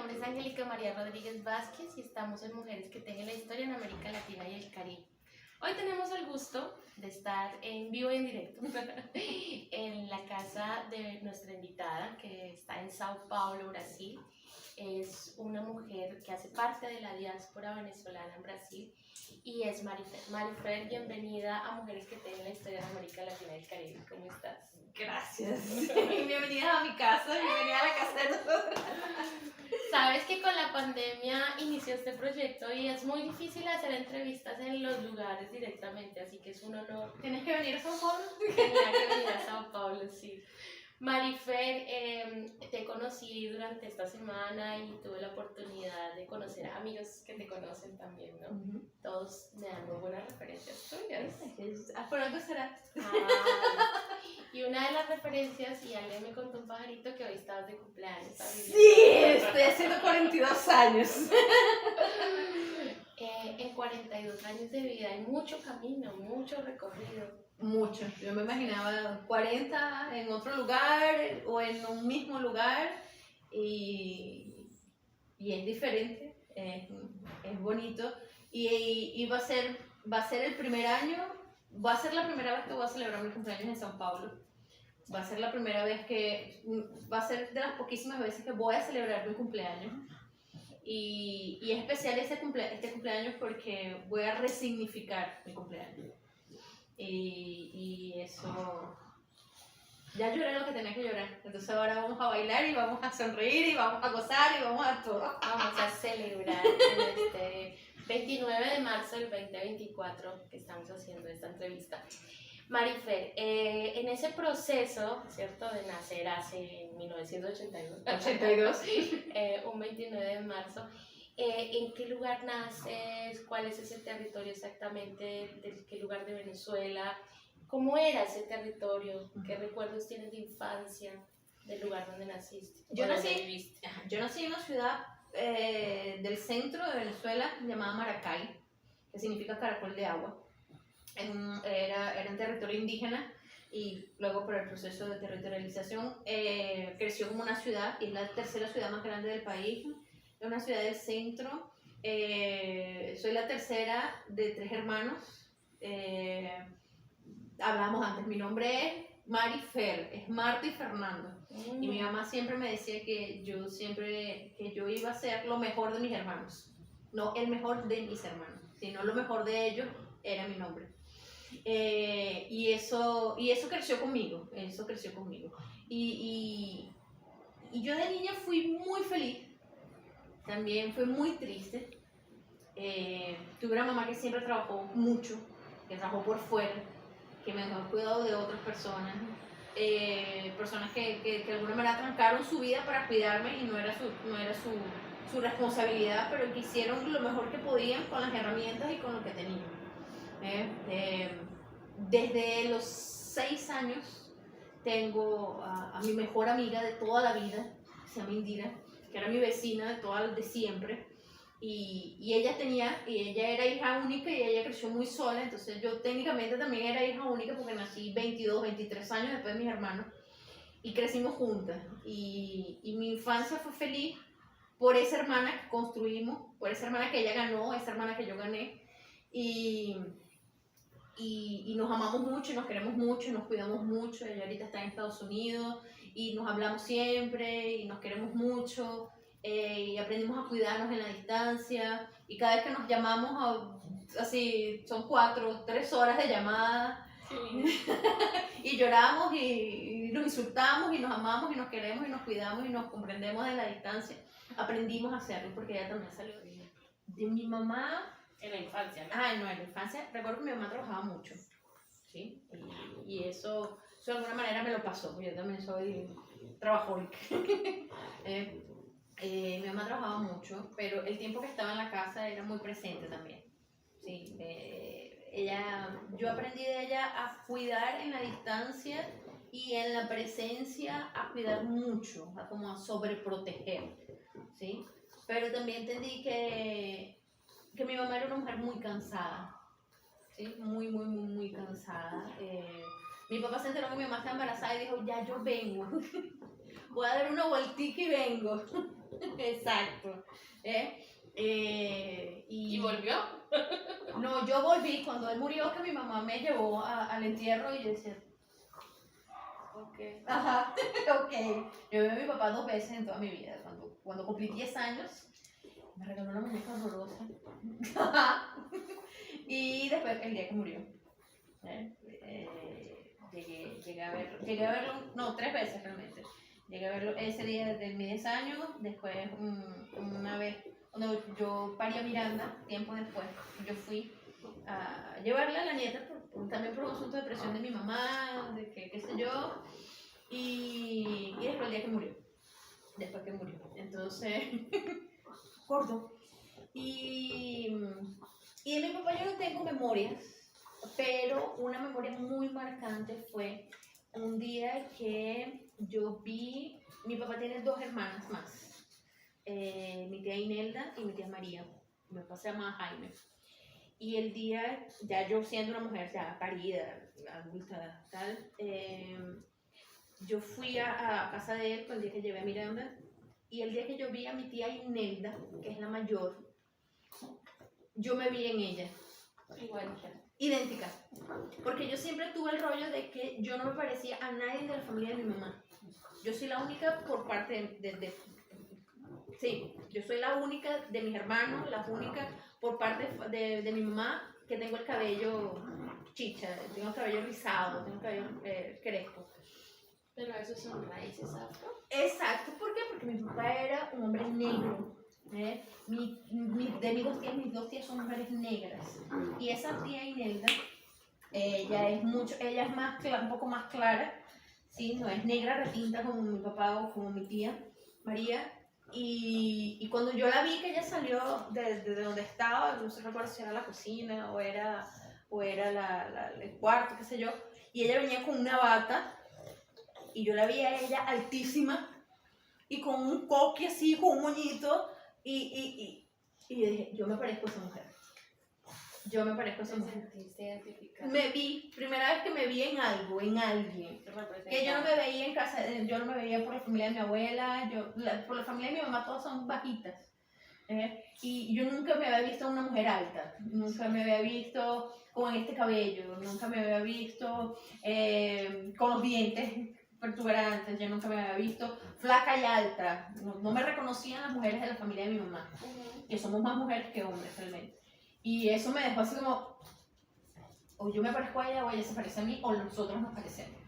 nombre es Angélica María Rodríguez Vázquez y estamos en Mujeres que Tejen la Historia en América Latina y el Caribe. Hoy tenemos el gusto de estar en vivo y en directo en la casa de nuestra invitada que está en Sao Paulo, Brasil. Es una mujer que hace parte de la diáspora venezolana en Brasil y es Marifer. Marifer, bienvenida a Mujeres que Tejen la Historia en América Latina y el Caribe. ¿Cómo estás? Gracias. Bienvenida a mi casa, bienvenida a la casa de nosotros. Sabes que con la pandemia inició este proyecto y es muy difícil hacer entrevistas en los lugares directamente, así que es un honor. ¿Tienes que venir a Sao Paulo? Tenía que venir a Sao Paulo, sí. Marifer, te conocí durante esta semana y tuve la oportunidad de conocer a amigos que te conocen también, ¿no? Todos me dan muy buenas referencias tuyas. Por algo será. Y una de las referencias, y alguien me contó un pajarito que hoy estabas de cumpleaños. Sí, estoy haciendo 42 años. En 42 años de vida hay mucho camino, mucho recorrido. Mucho. Yo me imaginaba 40 en otro lugar o en un mismo lugar y es diferente, es bonito y va a ser el primer año, va a ser la primera vez que voy a celebrar mi cumpleaños en Sao Paulo. Va a ser la primera vez va a ser de las poquísimas veces que voy a celebrar mi cumpleaños. Y es especial este cumpleaños porque voy a resignificar mi cumpleaños. Y eso, ya lloré lo que tenía que llorar, entonces ahora vamos a bailar y vamos a sonreír y vamos a gozar y vamos a todo. Vamos a celebrar en este 29 de marzo del 2024 que estamos haciendo esta entrevista. Marifer, en ese proceso, ¿cierto?, de nacer hace 1982, un 29 de marzo, ¿en qué lugar naces? ¿Cuál es ese territorio exactamente? ¿De qué lugar de Venezuela? ¿Cómo era ese territorio? ¿Qué recuerdos tienes de infancia del lugar donde naciste? Yo nací en una ciudad del centro de Venezuela llamada Maracay, que significa caracol de agua. Era un territorio indígena y luego por el proceso de territorialización creció como una ciudad y es la tercera ciudad más grande del país. Es una ciudad del centro. Soy la tercera de 3 hermanos. Hablamos antes, mi nombre es Marifer, es Marta y Fernando. Y mi mamá siempre me decía que yo iba a ser lo mejor de mis hermanos. No el mejor de mis hermanos, sino lo mejor de ellos era mi nombre. Y eso creció conmigo, y yo de niña fui muy feliz, también fui muy triste. Tuve una mamá que siempre trabajó mucho, que trabajó por fuera, que me dejó cuidado de otras personas, personas que de alguna manera trancaron su vida para cuidarme y no era su responsabilidad, pero que hicieron lo mejor que podían con las herramientas y con lo que tenían. Desde los 6 años tengo a mi mejor amiga de toda la vida, que se llama Indira, que era mi vecina de siempre, y ella era hija única y ella creció muy sola, entonces yo técnicamente también era hija única porque nací 22, 23 años después de mis hermanos y crecimos juntas, y mi infancia fue feliz por esa hermana que construimos, por esa hermana que ella ganó, esa hermana que yo gané, y nos amamos mucho, y nos queremos mucho, y nos cuidamos mucho. Ella ahorita está en Estados Unidos y nos hablamos siempre y nos queremos mucho, y aprendimos a cuidarnos en la distancia, y cada vez que nos llamamos, así son 3 horas de llamada, sí. Y lloramos y nos insultamos y nos amamos y nos queremos y nos cuidamos y nos comprendemos en la distancia. Aprendimos a hacerlo porque ella también salió de mi mamá. En la infancia, ¿no? No, en la infancia recuerdo que mi mamá trabajaba mucho, ¿sí? Y eso de alguna manera me lo pasó, yo también soy trabajólica. Mi mamá trabajaba mucho, pero el tiempo que estaba en la casa era muy presente también, ¿sí? Yo aprendí de ella a cuidar en la distancia y en la presencia a cuidar mucho, como a sobreproteger, ¿sí? Pero también entendí que mi mamá era una mujer muy cansada, ¿sí? Muy cansada. Mi papá se enteró que mi mamá estaba embarazada y dijo, ya yo vengo. voy a dar una vueltica y vengo. Exacto. ¿Y volvió? No, yo volví cuando él murió, que mi mamá me llevó al entierro y yo decía, Ok. ajá, ok. Yo vi a mi papá 2 veces en toda mi vida. Cuando cumplí 10 años, me regaló una muñeca horrorosa. Y después, el día que murió. Llegué a verlo, no, 3 veces realmente. Llegué a verlo ese día de mis 10 años, después una vez, cuando yo parí a Miranda, tiempo después, yo fui a llevarla a la nieta, también por un asunto de presión de mi mamá, de que qué sé yo, y después el día que murió, después que murió. Entonces, gordo. Y de mi papá yo no tengo memorias, pero una memoria muy marcante fue un día que yo vi, mi papá tiene 2 hermanas más, mi tía Inelda y mi tía María, mi papá se llama Jaime. Y el día, ya yo siendo una mujer ya parida, adulta, tal, yo fui a casa de él el día que llevé a Miranda, y el día que yo vi a mi tía Inelda, que es la mayor, yo me vi en ella. Igualita. Idéntica. Porque yo siempre tuve el rollo de que yo no me parecía a nadie de la familia de mi mamá. Yo soy la única por parte sí, yo soy la única de mis hermanos, la única por parte de mi mamá que tengo el cabello chicha, tengo el cabello rizado, tengo el cabello crespo. Pero esos son raíces afro. Exacto, ¿por qué? Porque mi papá era un hombre negro. Mis 2 tías son mujeres negras. Y esa tía Inelda, ella es más un poco más clara, ¿sí? No es negra retinta como mi papá o como mi tía María. Y cuando yo la vi que ella salió de donde estaba, no sé recuerdo si era la cocina o era el cuarto, qué sé yo, y ella venía con una bata, y yo la vi a ella altísima, y con un coque así, con un moñito, y yo dije, yo me parezco a esa mujer. Yo me parezco a esa mujer. Me vi, primera vez que me vi en algo, en alguien. Que yo no me veía en casa, yo no me veía por la familia de mi abuela, por la familia de mi mamá todas son bajitas. Y yo nunca me había visto una mujer alta, nunca me había visto con este cabello, nunca me había visto con los dientes protuberantes, yo nunca me había visto flaca y alta. No me reconocían las mujeres de la familia de mi mamá, que somos más mujeres que hombres realmente. Y eso me dejó así como, o yo me parezco a ella, o ella se parece a mí, o nosotros nos parecemos.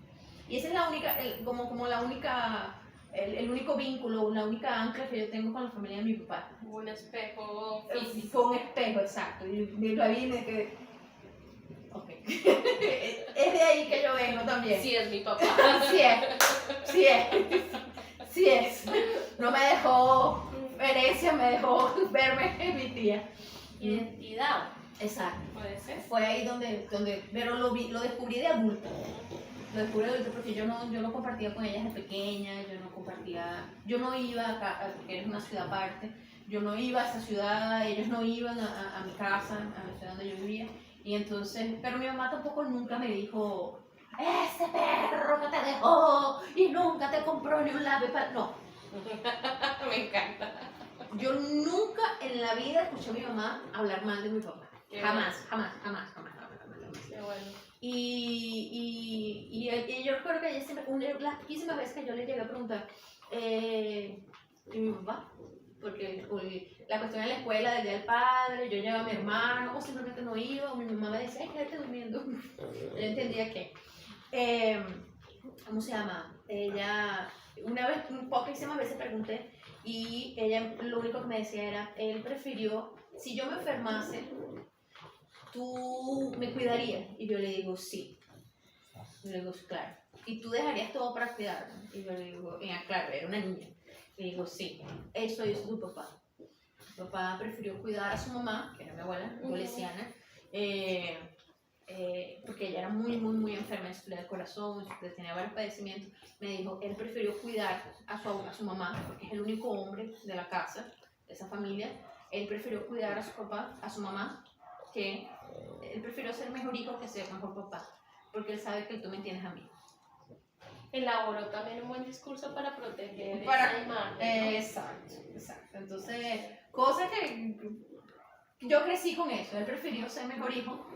Y esa es la única, como la única, el único vínculo, la única ancla que yo tengo con la familia de mi papá. Un espejo físico. Fue un espejo, exacto. Y la vi y me quedé, ok. Es de ahí que yo vengo también. Sí, es mi papá. Sí es. No me dejó herencia, me dejó verme en mi tía. Identidad. Exacto. Puede ser. Fue ahí donde pero lo descubrí de adulta. Lo descubrí de adulta porque yo no compartía con ellas de pequeña, yo no iba acá, porque es una ciudad aparte, yo no iba a esa ciudad, ellos no iban a mi casa, a la ciudad donde yo vivía, y entonces, pero mi mamá tampoco nunca me dijo, ese perro que te dejó y nunca te compró ni un lápiz para... No. Me encanta. Yo nunca en la vida escuché a mi mamá hablar mal de mi papá. Jamás. Qué bueno. Y yo recuerdo que ella siempre, las poquísimas veces que yo le llegué a preguntar, ¿y mi papá? Porque la cuestión de la escuela, del día del padre, yo llevaba a mi hermano, o simplemente no iba, o mi mamá me decía, ay, quédate durmiendo. Yo entendía que, ¿cómo se llama? Ella, una vez, poquísimas veces pregunté, y ella lo único que me decía era, él prefirió, si yo me enfermase, ¿tú me cuidarías? Y yo le digo, sí. Y le digo, claro. ¿Y tú dejarías todo para cuidarme? Y yo le digo, claro, era una niña. Le digo, sí. Eso hizo tu papá. Mi papá prefirió cuidar a su mamá, que era mi abuela, bolesiana, porque ella era muy enferma, sufría del corazón, tenía varios padecimientos. Me dijo, él prefirió cuidar a su mamá, porque es el único hombre de la casa, de esa familia. Él prefirió cuidar a su papá, a su mamá, que él prefirió ser mejor hijo que ser mejor papá, porque él sabe que tú me tienes a mí. elaboró también un buen discurso para proteger Para- esa imagen, ¿no? Exacto, exacto. Entonces, cosa que yo crecí con eso. Él prefirió ser mejor hijo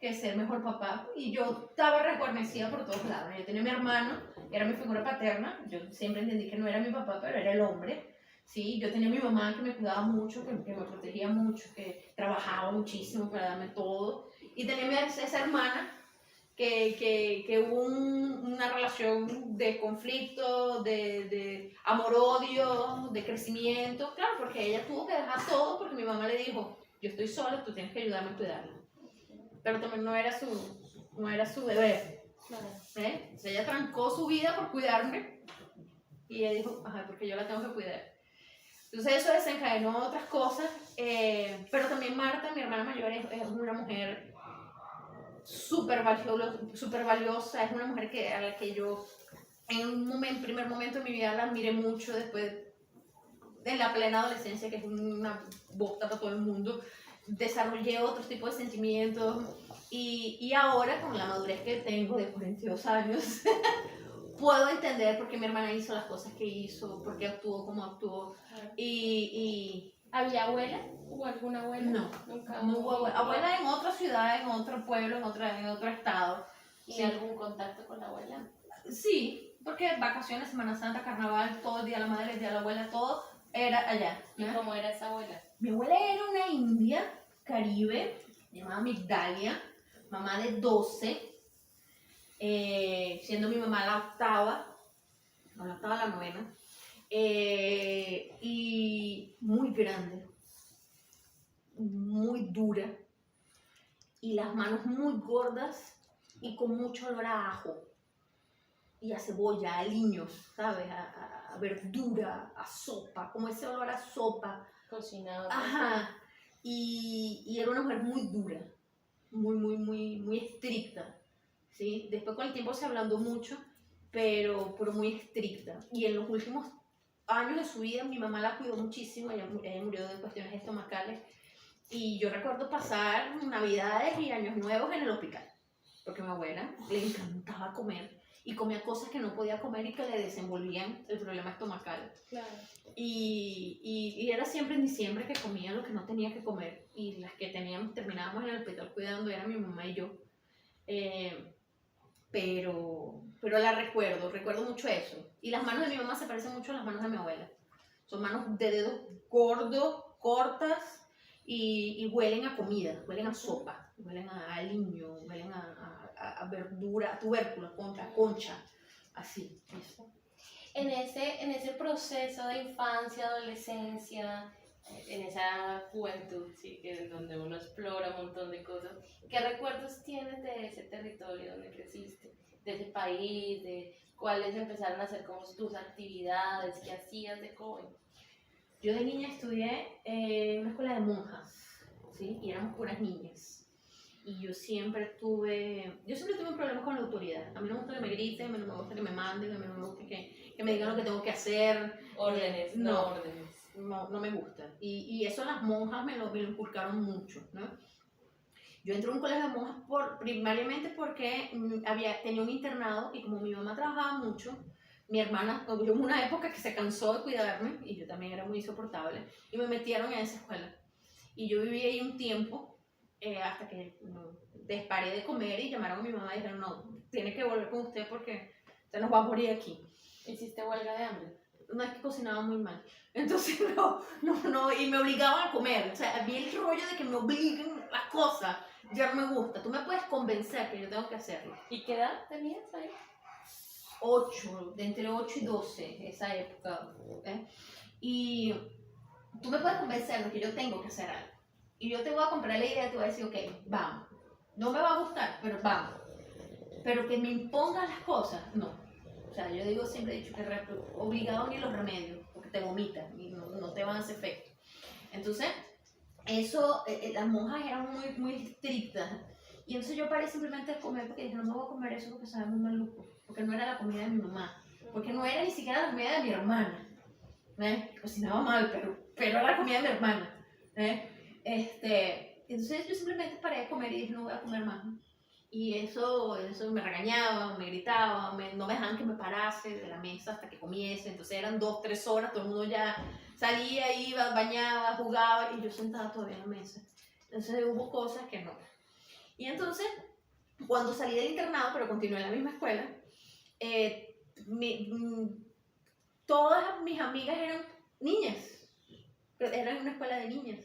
que ser mejor papá. Y yo estaba reconocida por todos lados. Yo tenía a mi hermano, era mi figura paterna. Yo siempre entendí que no era mi papá, pero era el hombre. Sí, yo tenía a mi mamá que me cuidaba mucho, que me protegía mucho, que trabajaba muchísimo para darme todo. Y tenía a esa hermana que hubo una relación de conflicto, de amor-odio, de crecimiento, claro, porque ella tuvo que dejar todo porque mi mamá le dijo, yo estoy sola, tú tienes que ayudarme a cuidarla. Pero también no era su deber, Claro. ¿eh? O sea, ella trancó su vida por cuidarme y ella dijo, ajá, porque yo la tengo que cuidar. Entonces eso desencadenó otras cosas, pero también Marta, mi hermana mayor, es una mujer súper valiosa, es una mujer a la que yo en un primer momento de mi vida la admiré mucho, después en la plena adolescencia, que es una bosta para todo el mundo, desarrollé otros tipos de sentimientos y ahora con la madurez que tengo de 42 años, puedo entender por qué mi hermana hizo las cosas que hizo, por qué actuó como actuó y ¿Había abuela? ¿Hubo alguna abuela? no, Nunca no hubo abuela. Abuela en otra ciudad, en otro pueblo, en otro estado. ¿Y Sí. algún contacto con la abuela? Sí, porque vacaciones, Semana Santa, Carnaval, todo el día de la madre, el día de la abuela, todo era allá. ¿Y ¿no? cómo era esa abuela? Mi abuela era una india, caribe, llamada Migdalia, mamá de 12, siendo mi mamá la octava, no la octava, la novena, y muy grande, muy dura, y las manos muy gordas y con mucho olor a ajo y a cebolla, a aliños, ¿sabes? A verdura, a sopa, como ese olor a sopa. Cocinado. Ajá. Y era una mujer muy dura, muy estricta, ¿sí? Después con el tiempo se ablandó mucho, pero muy estricta. Y en los últimos años de su vida mi mamá la cuidó muchísimo, ella murió de cuestiones estomacales. Y yo recuerdo pasar Navidades y Años Nuevos en el hospital, porque a mi abuela le encantaba comer y comía cosas que no podía comer y que le desenvolvían el problema estomacal. Claro. Y era siempre en diciembre que comía lo que no tenía que comer y las que terminábamos en el hospital cuidando era mi mamá y yo. Pero la recuerdo mucho eso. Y las manos de mi mamá se parecen mucho a las manos de mi abuela. Son manos de dedos gordos, cortas y huelen a comida, huelen a sopa, huelen a aliño, huelen a verdura, a tubérculos, concha, así. Eso. En ese proceso de infancia, adolescencia, en esa juventud, sí, que es donde uno explora un montón de cosas, ¿qué recuerdos tienes de ese territorio donde creciste? De ese país, de cuáles empezaron a ser como tus actividades, qué hacías de joven. Yo de niña estudié en una escuela de monjas, ¿sí? Y éramos puras niñas. Y yo siempre tuve un problema con la autoridad. A mí no me gusta que me griten, a mí no me gusta que me manden, a mí no me gusta que me digan lo que tengo que hacer. Órdenes, no órdenes. No me gusta. Y eso las monjas me lo inculcaron mucho, ¿no? Yo entré a un colegio de monjas primariamente porque tenía un internado y como mi mamá trabajaba mucho, mi hermana, hubo una época que se cansó de cuidarme y yo también era muy insoportable y me metieron en esa escuela. Y yo viví ahí un tiempo hasta que desparé de comer y llamaron a mi mamá y dijeron, no, tiene que volver con usted porque usted nos va a morir aquí. ¿Hiciste huelga de hambre? No, es que cocinaba muy mal. Entonces y me obligaban a comer. O sea, a mí el rollo de que me obliguen las cosas ya no me gusta. Tú me puedes convencer que yo tengo que hacerlo. ¿Y qué edad tenías ahí? 8, de entre 8 y 12, esa época. Y tú me puedes convencer de que yo tengo que hacer algo. Y yo te voy a comprar la idea y te voy a decir, ok, vamos. No me va a gustar, pero vamos. Pero que me impongan las cosas, no. O sea, yo siempre he dicho que obligado ni los remedios, porque te vomitan y no te van a hacer efecto. Entonces, eso, las monjas eran muy estrictas. Y entonces yo paré simplemente de comer porque dije, no me voy a comer eso porque sabe muy maluco. Porque no era la comida de mi mamá. Porque no era ni siquiera la comida de mi hermana. Cocinaba mal, pero era la comida de mi hermana. Entonces yo simplemente paré de comer y dije, no voy a comer más. Y eso me regañaban, me gritaban, no me dejaban que me parase de la mesa hasta que comiese. Entonces eran 2, 3 horas, todo el mundo ya salía, iba, bañaba, jugaba y yo sentada todavía en la mesa. Entonces hubo cosas que no. Y entonces, cuando salí del internado, pero continué en la misma escuela, todas mis amigas eran niñas, eran una escuela de niñas,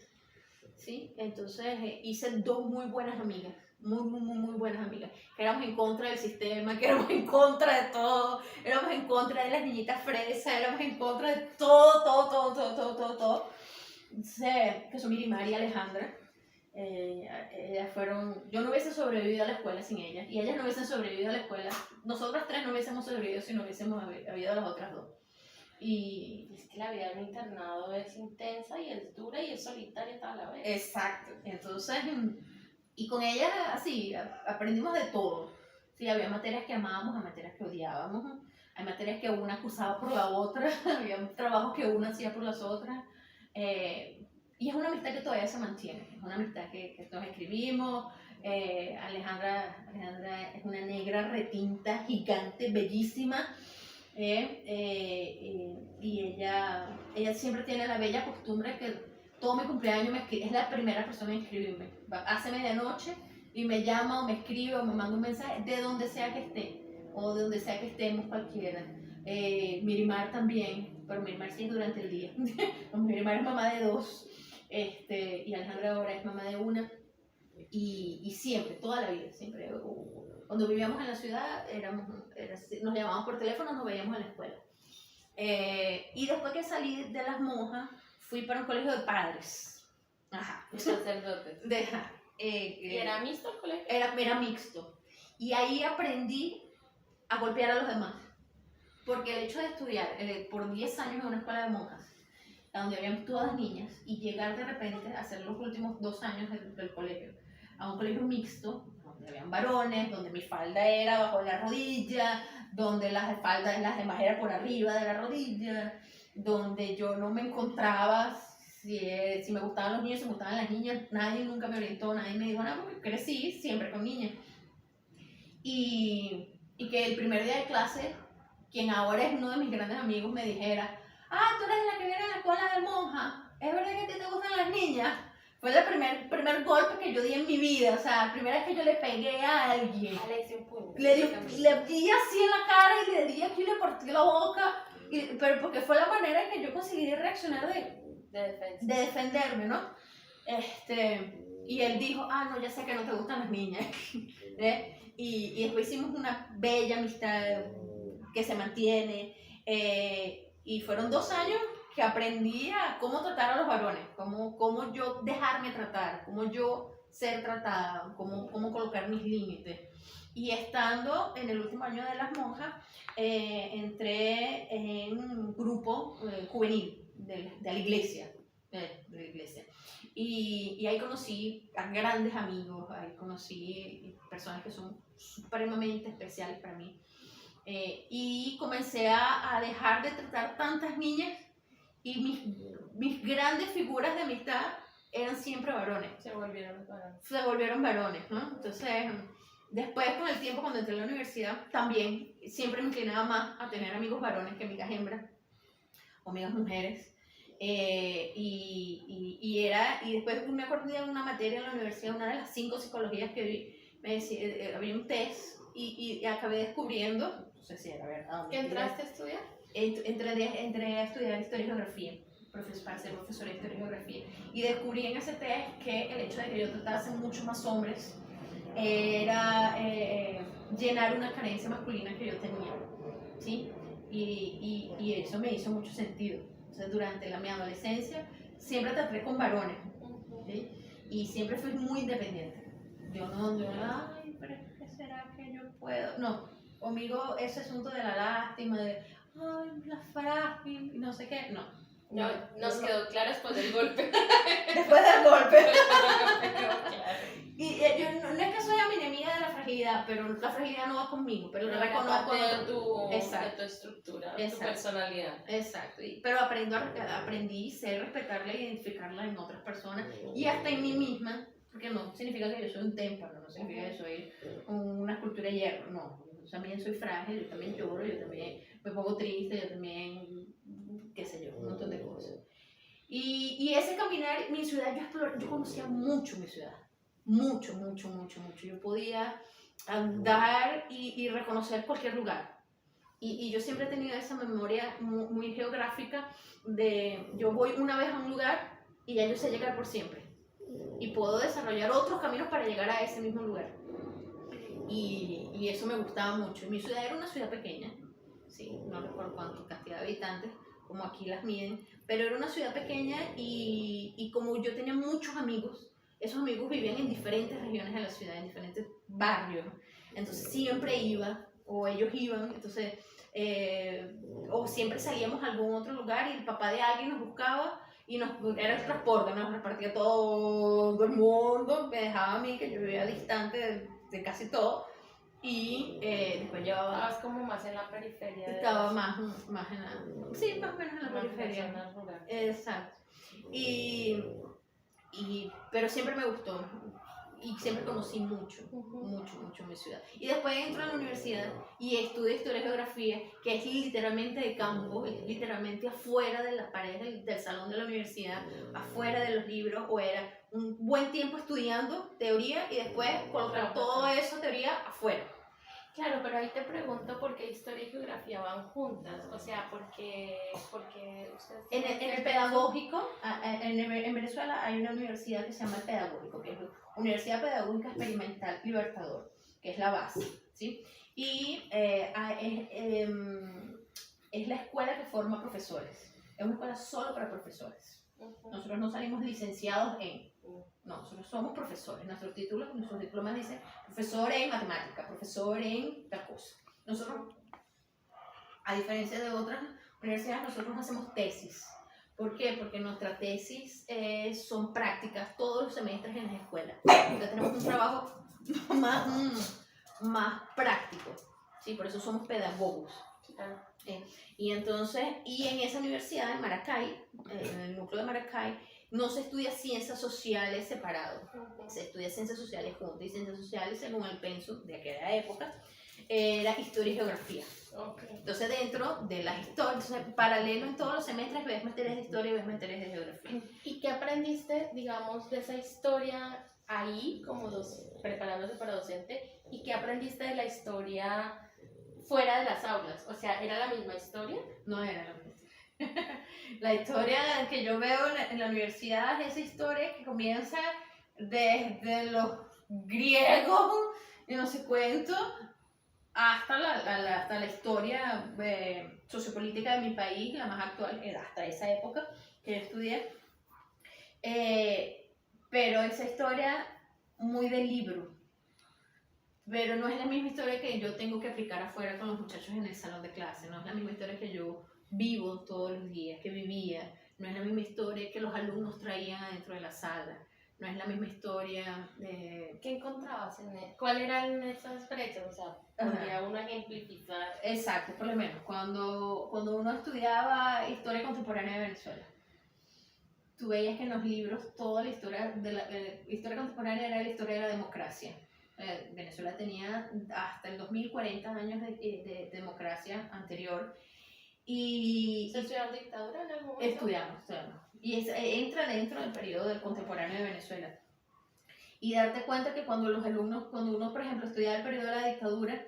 ¿sí? Entonces hice 2 muy buenas amigas, muy buenas amigas, que éramos en contra del sistema, que éramos en contra de todo, éramos en contra de las niñitas fresas, éramos en contra de todo. Entonces, que son Mirimar y Alejandra. Ellas fueron, yo no hubiese sobrevivido a la escuela sin ellas, y ellas no hubiesen sobrevivido a la escuela, nosotras 3 no hubiésemos sobrevivido si no hubiésemos habido las otras 2. Y es que la vida en un internado es intensa y es dura y es solitaria toda la vez. Exacto. Entonces, y con ellas así, aprendimos de todo. Sí, había materias que amábamos, hay materias que odiábamos, hay materias que una acusaba por la otra, había trabajos que una hacía por las otras. Y es una amistad que todavía se mantiene, es una amistad que todos escribimos. Alejandra es una negra retinta, gigante, bellísima. Y ella siempre tiene la bella costumbre que todo mi cumpleaños es la primera persona en escribirme. Hace medianoche y me llama o me escribe o me manda un mensaje de donde sea que esté o de donde sea que estemos cualquiera. Mirimar también, pero Mirimar sí es durante el día. Mirimar es mamá de 2 y Alejandra ahora es mamá de 1 y siempre, toda la vida, siempre. Cuando vivíamos en la ciudad, nos llamábamos por teléfono, nos veíamos en la escuela. Y después que salí de las monjas, fui para un colegio de padres. Ajá. De sacerdotes. ¿Y era mixto el colegio? Era mixto. Y ahí aprendí a golpear a los demás. Porque el hecho de estudiar por 10 años en una escuela de monjas, donde habían todas niñas, y llegar de repente a hacer los últimos 2 años del colegio, a un colegio mixto, donde habían varones, donde mi falda era bajo la rodilla, donde las demás eran por arriba de la rodilla, donde yo no me encontraba si me gustaban los niños, si me gustaban las niñas, nadie nunca me orientó, nadie me dijo nada, porque crecí siempre con niñas. Y que el primer día de clase, quien ahora es uno de mis grandes amigos, me dijera: tú eres la que viene a la escuela de monja, ¿es verdad que a ti te gustan las niñas? Fue el primer golpe que yo di en mi vida, o sea, la primera vez que yo le pegué a alguien. Le hice un puño. Le di así en la cara y le di aquí y le partí la boca, pero porque fue la manera en que yo conseguí reaccionar de defenderme, ¿no? Y él dijo: no, ya sé que no te gustan las niñas. Y después hicimos una bella amistad que se mantiene, y fueron 2 años que aprendí a cómo tratar a los varones, cómo yo dejarme tratar, cómo yo ser tratada, cómo colocar mis límites. Y estando en el último año de las monjas, entré en un grupo juvenil de la iglesia. Y ahí conocí a grandes amigos, ahí conocí personas que son supremamente especiales para mí. Y comencé a dejar de tratar tantas niñas, y mis grandes figuras de amistad eran siempre varones. Se volvieron varones, ¿no? Entonces, después con el tiempo, cuando entré a la universidad, también siempre me inclinaba más a tener amigos varones que amigas hembras o amigas mujeres. Y después me acuerdo de una materia en la universidad, una de las 5 psicologías que vi, me decía, había un test y acabé descubriendo, no sé si era verdad. ¿Qué entraste a estudiar? Entré a estudiar historia y geografía, para ser profesora de historia y geografía, y descubrí en ese test que el hecho de que yo tratase mucho más hombres era llenar una carencia masculina que yo tenía, ¿sí? Y eso me hizo mucho sentido. Entonces, durante mi adolescencia siempre traté con varones, ¿sí? Y siempre fui muy independiente. Yo ay, pero ¿qué será que yo puedo? No, conmigo ese asunto de la lástima, de ay, la frágil, no sé qué, no. Nos quedó claro después del golpe. Después del golpe. Claro. Y yo no es que soy mi enemiga de la fragilidad, pero la fragilidad no va conmigo, pero lo reconozco de tu estructura, de tu personalidad. Exacto, pero aprendí a respetarla e identificarla en otras personas y hasta en mí misma, porque no significa que yo soy un témpano, no significa que soy una escultura de hierro, no. Yo también soy frágil, yo también lloro, yo también me pongo triste, yo también, qué sé yo, un montón de cosas. Y ese caminar, mi ciudad, yo conocía mucho mi ciudad, mucho. Yo podía andar y reconocer cualquier lugar. Y yo siempre he tenido esa memoria muy geográfica de yo voy una vez a un lugar y ya yo sé llegar por siempre. Y puedo desarrollar otros caminos para llegar a ese mismo lugar. Y eso me gustaba mucho. Mi ciudad era una ciudad pequeña, sí, no recuerdo cuánto cantidad de habitantes, como aquí las miden, pero era una ciudad pequeña y como yo tenía muchos amigos, esos amigos vivían en diferentes regiones de la ciudad, en diferentes barrios. Entonces siempre iba, o ellos iban, entonces, o siempre salíamos a algún otro lugar y el papá de alguien nos buscaba y era el transporte, nos repartía todo el mundo, me dejaba a mí, que yo vivía distante de casi todo, y después llevaba... Estabas como más en la periferia. Estaba más en la... Sí, más o menos en la periferia. Exacto. Pero siempre me gustó y siempre conocí mucho mi ciudad. Y después entro a la universidad y estudio Historia y Geografía, que es literalmente de campo, es literalmente afuera de las paredes del salón de la universidad, afuera de los libros, o era un buen tiempo estudiando teoría y después colocar toda esa teoría afuera. Claro, pero ahí te pregunto por qué historia y geografía van juntas, o sea, porque ustedes... En el pedagógico, en Venezuela hay una universidad que se llama el Pedagógico, que es la Universidad Pedagógica Experimental Libertador, que es la base, ¿sí? Y es la escuela que forma profesores, es una escuela solo para profesores. Nosotros no salimos licenciados en... No, nosotros somos profesores. Nuestros diplomas dicen profesor en matemática, profesor en tal cosa. Nosotros, a diferencia de otras universidades, nosotros no hacemos tesis. ¿Por qué? Porque nuestras tesis son prácticas todos los semestres en la escuela. Entonces tenemos un trabajo más práctico, ¿sí? Por eso somos pedagogos. Y entonces, en esa universidad, en Maracay, en el núcleo de Maracay, no se estudia ciencias sociales separado, se estudia ciencias sociales juntas, y ciencias sociales, según el pensum de aquella época, era historia y geografía. Entonces, dentro de las historias, paralelo en todos los semestres, ves materias de historia y ves materias de geografía. ¿Y qué aprendiste, digamos, de esa historia ahí, como preparándote para docente, y qué aprendiste de la historia fuera de las aulas? O sea, ¿era la misma historia? No era la misma. La historia que yo veo en la universidad es esa historia que comienza desde los griegos y no sé cuánto hasta la historia sociopolítica de mi país, la más actual, hasta esa época que yo estudié. Pero esa historia muy del libro, pero no es la misma historia que yo tengo que aplicar afuera con los muchachos en el salón de clase, no es la misma historia que yo vivo todos los días, que vivía, no es la misma historia que los alumnos traían adentro de la sala, no es la misma historia de... ¿Qué encontrabas cuáles eran esas brechas? O sea, podría uno ejemplificar. Exacto, por lo menos, cuando uno estudiaba historia contemporánea de Venezuela, tú veías que en los libros toda la historia de la historia contemporánea era la historia de la democracia. Venezuela tenía hasta el 2040 años de democracia anterior. Y ¿Se estudiaron dictadura en algún momento? Estudiamos. Y entra dentro del periodo del contemporáneo de Venezuela. Y darte cuenta que cuando uno, por ejemplo, estudiaba el periodo de la dictadura,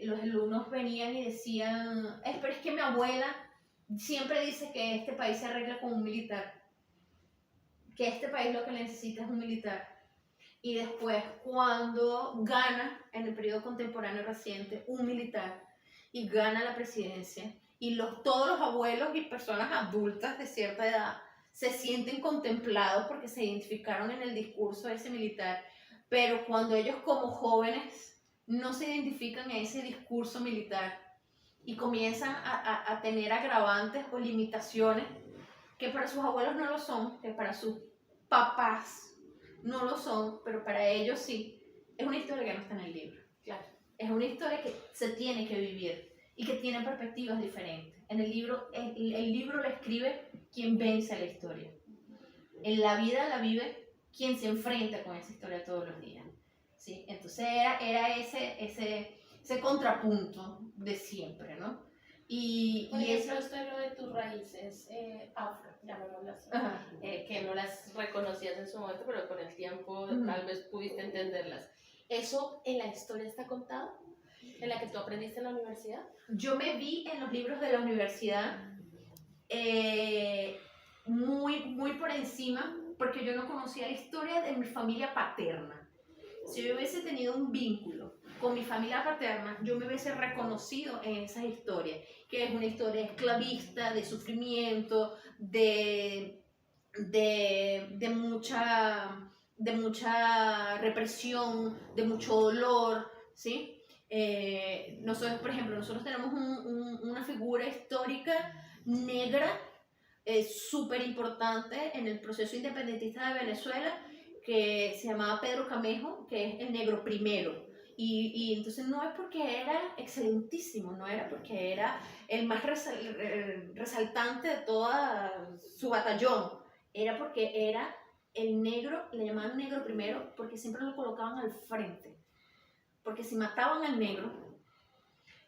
los alumnos venían y decían, pero es que mi abuela siempre dice que este país se arregla con un militar, que este país lo que necesita es un militar. Y después, cuando gana, en el periodo contemporáneo reciente, un militar, y gana la presidencia, y todos los abuelos y personas adultas de cierta edad se sienten contemplados porque se identificaron en el discurso de ese militar, pero cuando ellos como jóvenes no se identifican en ese discurso militar y comienzan a tener agravantes o limitaciones que para sus abuelos no lo son, que para sus papás no lo son, pero para ellos sí, es una historia que no está en el libro. Claro. Es una historia que se tiene que vivir y que tiene perspectivas diferentes. En el libro lo escribe quien vence la historia. En la vida la vive quien se enfrenta con esa historia todos los días. ¿Sí? Entonces era ese contrapunto de siempre, ¿no? Por Y eso... ejemplo, esto es lo de tus raíces afro, llamémoslo así, Ajá. que no las reconocías en su momento, pero con el tiempo Ujú. tal vez pudiste entenderlas. ¿Eso en la historia está contado? ¿En la que tú aprendiste en la universidad? Yo me vi en los libros de la universidad muy por encima, porque yo no conocía la historia de mi familia paterna. Si yo hubiese tenido un vínculo con mi familia paterna, yo me hubiese reconocido en esas historias, que es una historia esclavista, de sufrimiento, de mucha represión, de mucho dolor, ¿sí? Nosotros, por ejemplo, nosotros tenemos una figura histórica negra súper importante en el proceso independentista de Venezuela, que se llamaba Pedro Camejo, que es el negro primero. Y entonces no es porque era excelentísimo, no era porque era el más resaltante de toda su batallón, era porque era el negro, le llamaban negro primero, porque siempre lo colocaban al frente. Porque si mataban al negro,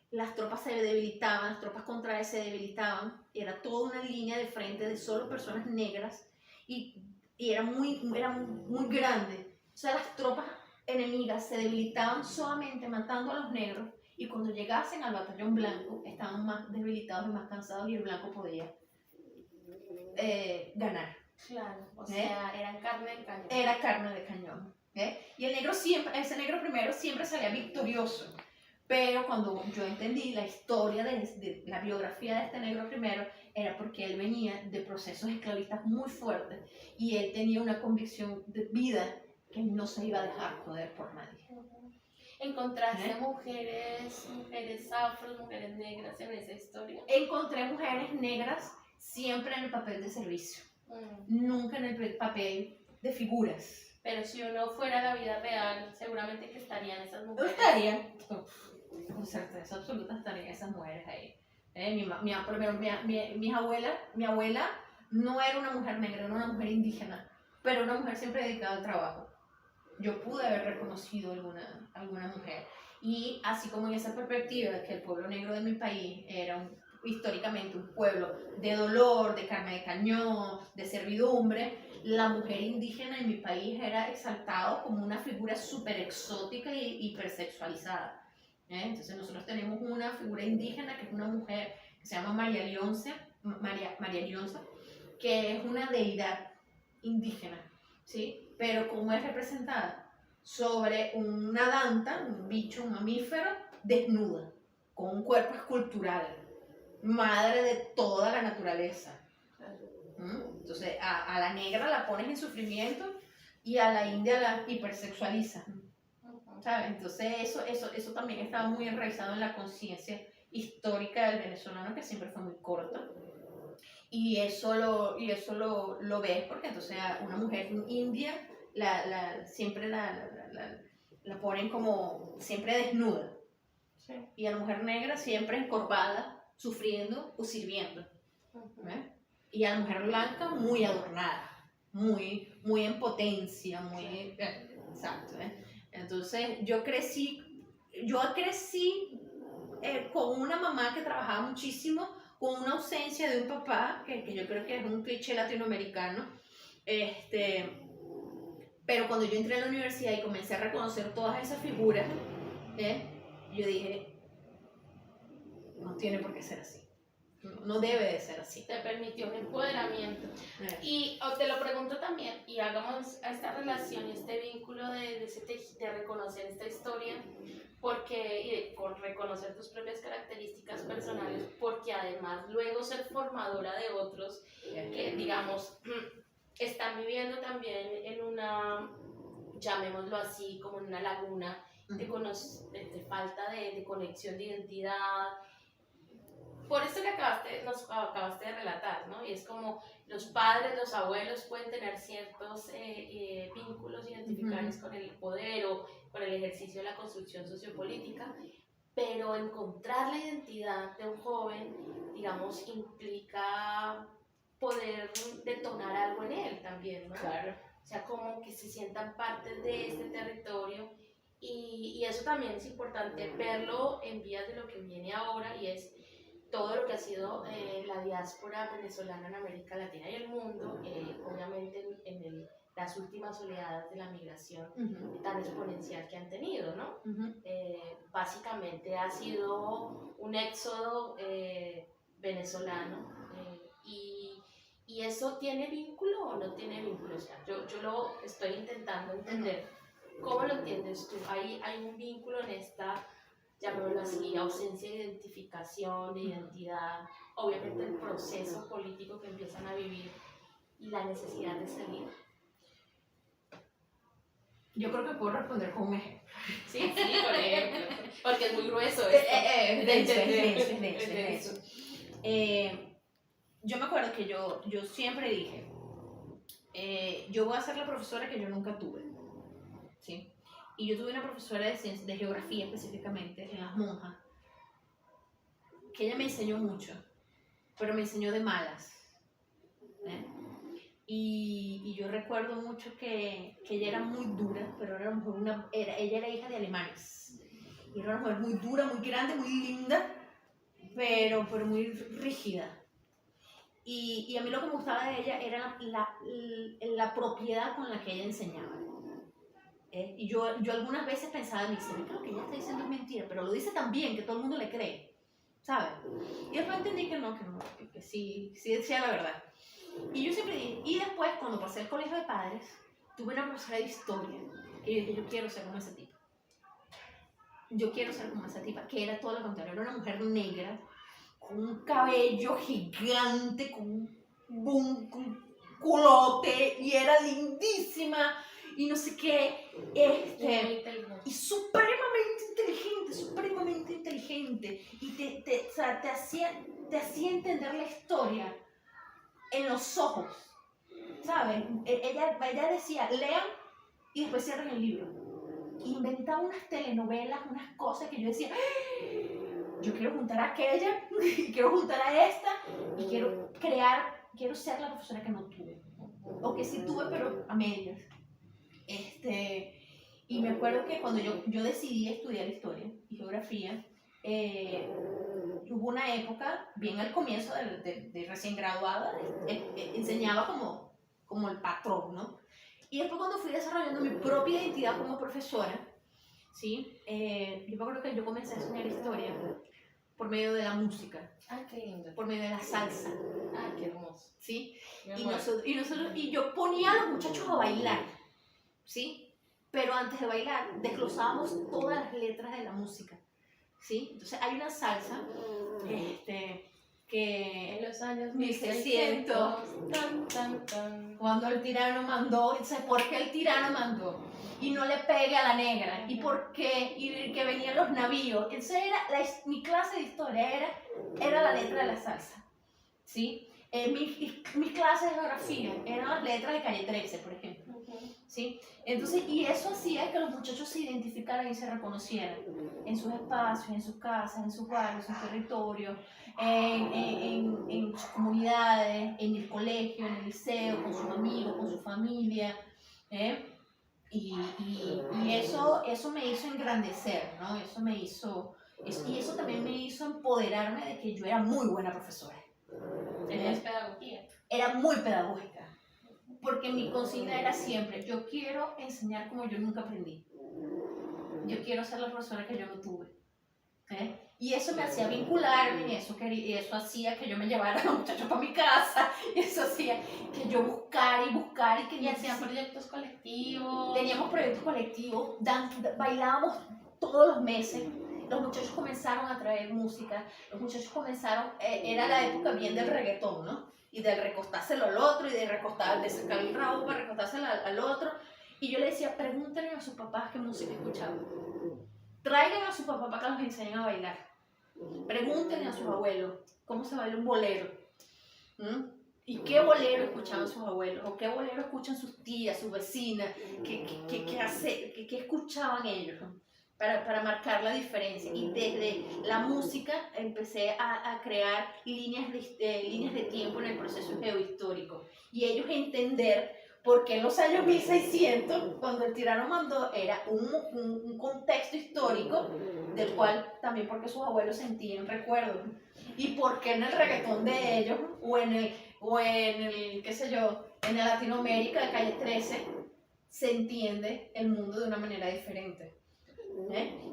las tropas se debilitaban, las tropas contrarias se debilitaban, era toda una línea de frente de solo personas negras y era muy grande. O sea, las tropas enemigas se debilitaban solamente matando a los negros y cuando llegasen al batallón blanco estaban más debilitados y más cansados y el blanco podía ganar. Claro, o sea, eran carne de cañón. Era carne de cañón. Y el negro siempre, ese negro primero siempre salía victorioso. Pero cuando yo entendí la historia de la biografía de este negro primero, era porque él venía de procesos esclavistas muy fuertes y él tenía una convicción de vida que no se iba a dejar joder por nadie. ¿Encontraste mujeres afros, mujeres negras en esa historia? Encontré mujeres negras siempre en el papel de servicio, nunca en el papel de figuras. Pero si uno fuera a la vida real, seguramente que estarían esas mujeres. Estarían. Con certeza absoluta estarían esas mujeres ahí. Mi abuela no era una mujer negra, era una mujer indígena, pero una mujer siempre dedicada al trabajo. Yo pude haber reconocido alguna mujer. Y así como en esa perspectiva de que el pueblo negro de mi país era históricamente un pueblo de dolor, de carne de cañón, de servidumbre, la mujer indígena en mi país era exaltado como una figura súper exótica y hipersexualizada. Entonces nosotros tenemos una figura indígena que es una mujer que se llama María Leonza, que es una deidad indígena, ¿sí? Pero ¿cómo es representada? Sobre una danta, un bicho, un mamífero, desnuda, con un cuerpo escultural, madre de toda la naturaleza. Entonces a la negra la pones en sufrimiento y a la india la hipersexualiza. ¿Sabes? Entonces eso también estaba muy enraizado en la conciencia histórica del venezolano, que siempre fue muy corta. Y eso lo ves porque entonces a una mujer india siempre la ponen como siempre desnuda. Sí. Y a la mujer negra siempre encorvada, sufriendo o sirviendo. Y a la mujer blanca muy adornada, muy en potencia, muy... exacto. Entonces yo crecí con una mamá que trabajaba muchísimo, con una ausencia de un papá, que yo creo que es un cliché latinoamericano, pero cuando yo entré a la universidad y comencé a reconocer todas esas figuras, yo dije, no tiene por qué ser así. No debe de ser así. Te permitió un empoderamiento. Y te lo pregunto también, y hagamos esta relación y este vínculo de reconocer esta historia, y con reconocer tus propias características personales, porque además luego ser formadora de otros que, digamos, están viviendo también en una, llamémoslo así, como en una laguna de falta de conexión de identidad. Por esto que nos acabaste de relatar, ¿no? Y es como los padres, los abuelos pueden tener ciertos vínculos identificables con el poder o con el ejercicio de la construcción sociopolítica, pero encontrar la identidad de un joven, digamos, implica poder detonar algo en él también, ¿no? Claro. o sea, como que se sientan parte de este territorio. Y eso también es importante verlo en vías de lo que viene ahora, y es todo lo que ha sido la diáspora venezolana en América Latina y el mundo, obviamente las últimas oleadas de la migración tan exponencial que han tenido, ¿no? Básicamente ha sido un éxodo venezolano, y eso tiene vínculo o no tiene vínculo. O sea, yo lo estoy intentando entender. ¿Cómo lo entiendes tú? ¿Hay un vínculo en esta, llamémoslo así, ausencia de identificación, de identidad, obviamente el proceso político que empiezan a vivir y la necesidad de salir? Yo creo que puedo responder con un ejemplo. Sí, por ejemplo, porque es muy grueso esto. Es denso. Yo me acuerdo que yo siempre dije, yo voy a ser la profesora que yo nunca tuve, ¿sí? Y yo tuve una profesora de geografía específicamente, en Las Monjas, que ella me enseñó mucho, pero me enseñó de malas, ¿eh? Y yo recuerdo mucho que ella era muy dura, pero era ella era hija de alemanes. Y era una mujer muy dura, muy grande, muy linda, pero muy rígida. Y a mí lo que me gustaba de ella era la propiedad con la que ella enseñaba. Y yo algunas veces pensaba en mí, creo que ella está diciendo es mentira, pero lo dice tan bien que todo el mundo le cree, ¿sabes? Y después entendí que sí decía la verdad. Y yo siempre dije, y después cuando pasé al colegio de padres, tuve una profesora de historia, que yo dije, yo quiero ser como esa tipa. Yo quiero ser como esa tipa, que era todo lo contrario, era una mujer negra, con un cabello gigante, con un culote, y era lindísima, y no sé qué, y supremamente inteligente, y te hacía entender la historia en los ojos, ¿sabes? Ella decía, lean y después cierren el libro. Inventaba unas telenovelas, unas cosas que yo decía, yo quiero juntar a aquella, quiero juntar a esta, y quiero ser la profesora que no tuve, o que sí tuve pero a medias. Y me acuerdo que cuando yo decidí estudiar historia y geografía, hubo una época, bien al comienzo de recién graduada, enseñaba como el patrón, ¿no? Y después cuando fui desarrollando mi propia identidad como profesora, ¿sí? Yo me acuerdo que yo comencé a enseñar historia por medio de la música. Ah, qué lindo. Por medio de la salsa. Ah, qué hermoso. ¿Sí? Y yo ponía a los muchachos a bailar, ¿sí? Pero antes de bailar, desglosábamos todas las letras de la música, ¿sí? Entonces hay una salsa, que En los años 1600, cuando el tirano mandó, ¿por qué el tirano mandó? Y no le pegue a la negra, ¿y por qué? Y que venían los navíos. Entonces mi clase de historia era la letra de la salsa, ¿sí? Mis clases de geografía eran las letras de Calle 13, por ejemplo, ¿sí? Entonces, y eso hacía que los muchachos se identificaran y se reconocieran en sus espacios, en sus casas, en sus barrios, en sus territorios, en sus comunidades, en el colegio, en el liceo, con sus amigos, con su familia, ¿eh? Y eso me hizo engrandecer, ¿no? Y eso también me hizo empoderarme de que yo era muy buena profesora. ¿Tenías pedagogía? Era muy pedagógica, porque mi consigna era siempre, yo quiero enseñar como yo nunca aprendí. Yo quiero ser la profesora que yo no tuve. Y eso me hacía vincularme, y eso hacía que yo me llevara a los muchachos para mi casa, y eso hacía que yo buscara y que... ¿Y hacían proyectos colectivos? Teníamos proyectos colectivos, bailábamos todos los meses. Los muchachos comenzaron a traer música, era la época bien del reggaetón, ¿no? Y de recostárselo al otro, y de sacar el rabo para recostárselo al otro. Y yo le decía, pregúntenle a sus papás qué música escuchaban. Traigan a su papá para que los enseñen a bailar. Pregúntenle a sus abuelos cómo se baila un bolero. ¿Y qué bolero escuchaban sus abuelos? ¿O qué bolero escuchan sus tías, sus vecinas? ¿Qué escuchaban ellos? Para marcar la diferencia. Y desde la música empecé a crear líneas de tiempo en el proceso geohistórico. Y ellos entender porque en los años 1600, cuando el tirano mandó, era un contexto histórico del cual también porque sus abuelos sentían recuerdos. Y porque en el reggaetón de ellos, o en el, qué sé yo, en la Latinoamérica de Calle 13, se entiende el mundo de una manera diferente.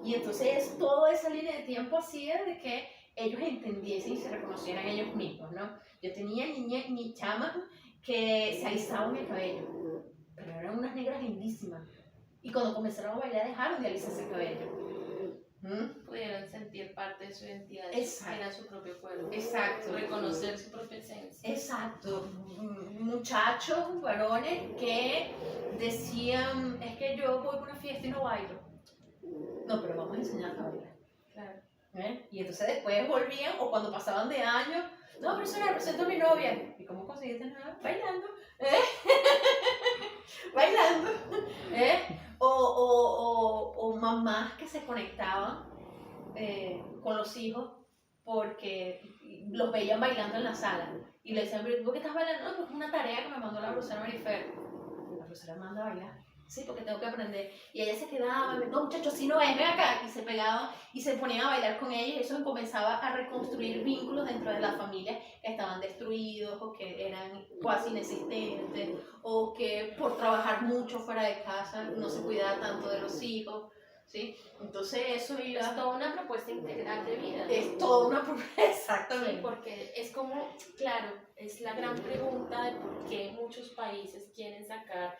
Y entonces toda esa línea de tiempo hacía de que ellos entendiesen y se reconocieran ellos mismos, ¿no? Yo tenía ni chamas que se alisaban el cabello, pero eran unas negras lindísimas. Y cuando comenzaron a bailar dejaron de alisarse el cabello. Pudieron sentir parte de su identidad, Exacto. era su propio cuerpo. Exacto. Reconocer su propia esencia. Exacto. Muchachos, varones que decían, es que yo voy a una fiesta y no bailo. No, pero vamos a enseñarte a bailar. Claro. Y entonces después volvían, o cuando pasaban de años, no, pero se la presento a mi novia. ¿Y cómo conseguiste nada? Bailando. Bailando. O mamás que se conectaban con los hijos porque los veían bailando en la sala. Y le decían, ¿por qué estás bailando? No, pues es una tarea que me mandó la profesora Marifer. La profesora me manda a bailar. Sí, porque tengo que aprender. Y ella se quedaba, no muchachos, si no es, ven acá. Y se pegaban y se ponían a bailar con ella y eso comenzaba a reconstruir vínculos dentro de la familia que estaban destruidos o que eran casi inexistentes o que por trabajar mucho fuera de casa no se cuidaba tanto de los hijos, ¿sí? Entonces eso iba... Es toda una propuesta integral de vida. Es toda una propuesta, exactamente. Sí, porque es como, claro, es la gran pregunta de por qué muchos países quieren sacar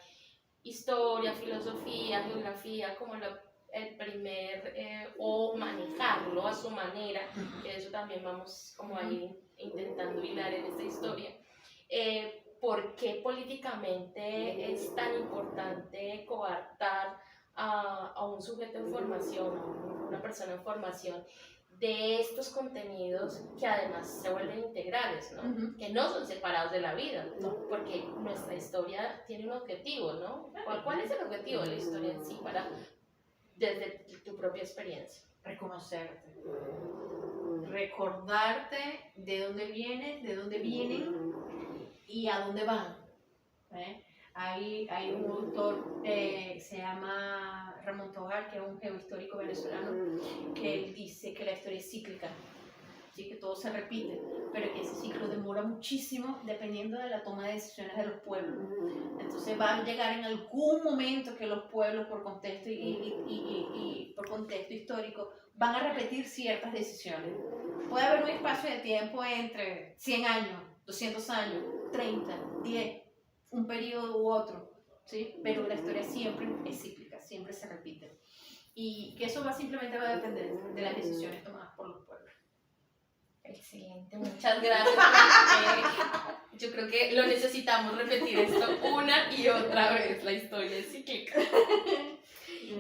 historia, filosofía, geografía como el primer, o manejarlo a su manera, que eso también vamos como ahí intentando hilar en esta historia. ¿Por qué políticamente es tan importante coartar a un sujeto en formación, a una persona en formación, de estos contenidos que además se vuelven integrales, ¿no? Que no son separados de la vida, ¿no? Porque nuestra historia tiene un objetivo, ¿no? ¿Cuál es el objetivo de la historia en sí desde tu propia experiencia? Reconocerte, recordarte de dónde vienes, de dónde vienen y a dónde van. Hay un autor que se llama Ramón Tojar, que es un geohistórico venezolano, que él dice que la historia es cíclica, ¿sí? Que todo se repite, pero que ese ciclo demora muchísimo dependiendo de la toma de decisiones de los pueblos. Entonces va a llegar en algún momento que los pueblos por contexto y por contexto histórico van a repetir ciertas decisiones. Puede haber un espacio de tiempo entre 100 años, 200 años, 30, 10, un periodo u otro, ¿sí? Pero la historia siempre es cíclica, siempre se repite. Y que eso simplemente va a depender de las decisiones tomadas por los pueblos. Excelente, muchas gracias. Yo creo que lo necesitamos repetir esto una y otra vez, la historia es cíclica.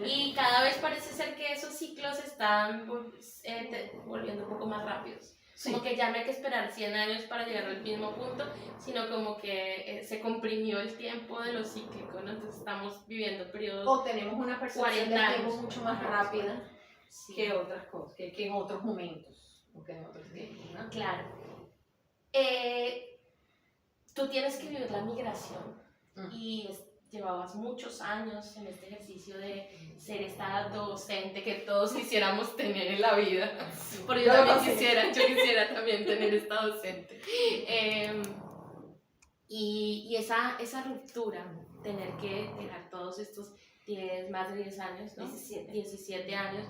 Y cada vez parece ser que esos ciclos están volviendo un poco más rápidos. Sí. Como que ya no hay que esperar 100 años para llegar al mismo punto, sino como que se comprimió el tiempo de lo cíclico, ¿no? Entonces estamos viviendo periodos. O tenemos una percepción del tiempo mucho más rápida, sí, que otras cosas, que en otros momentos, o que en otros tiempos, ¿no? Claro. Tú tienes que vivir la migración y llevabas muchos años en este ejercicio de ser esta docente que todos quisiéramos tener en la vida. Sí, pero yo quisiera también tener esta docente. Y esa ruptura, tener que dejar todos estos más de 10 años, ¿no? 17 años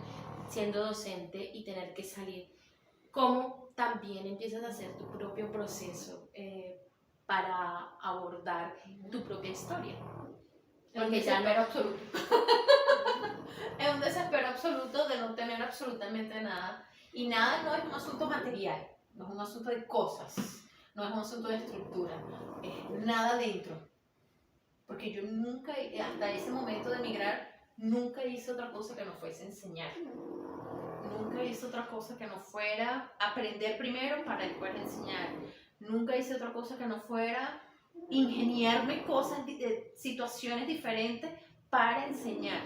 siendo docente y tener que salir. ¿Cómo también empiezas a hacer tu propio proceso para abordar tu propia historia? Porque ya no absoluto. Es un desespero absoluto de no tener absolutamente nada. Y nada no es un asunto material, no es un asunto de cosas, no es un asunto de estructura, es nada dentro. Porque yo nunca, hasta ese momento de emigrar, nunca hice otra cosa que no fuese enseñar. Nunca hice otra cosa que no fuera aprender primero para después enseñar. Nunca hice otra cosa que no fuera ingeniarme cosas, situaciones diferentes para enseñar.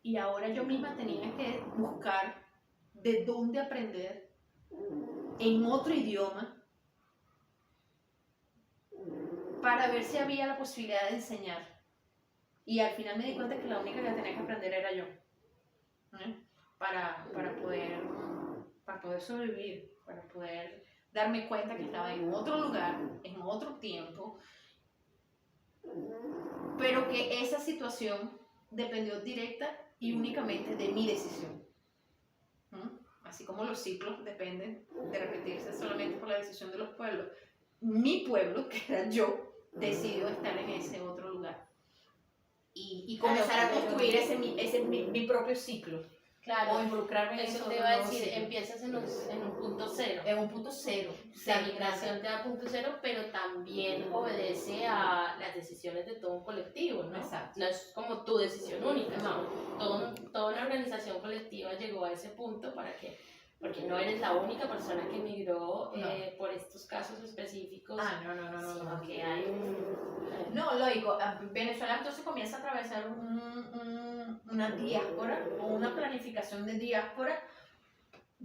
Y ahora yo misma tenía que buscar de dónde aprender en otro idioma para ver si había la posibilidad de enseñar. Y al final me di cuenta que la única que tenía que aprender era yo. Para poder sobrevivir, para poder darme cuenta que estaba en otro lugar, en otro tiempo, pero que esa situación dependió directa y únicamente de mi decisión. Así como los ciclos dependen de repetirse solamente por la decisión de los pueblos. Mi pueblo, que era yo, decidió estar en ese otro lugar. Y comenzar a construir mi propio ciclo. Claro, o involucrarme en eso eso te de iba a nuevo decir, ciclo. empiezas en un punto cero. En un punto cero. La migración te da punto cero, pero también obedece a las decisiones de todo un colectivo, ¿no? Exacto. No es como tu decisión única, No. Toda una organización colectiva llegó a ese punto porque no eres la única persona que migró por estos casos específicos. No. Que hay No, lógico. Venezuela entonces comienza a atravesar una diáspora o una planificación de diáspora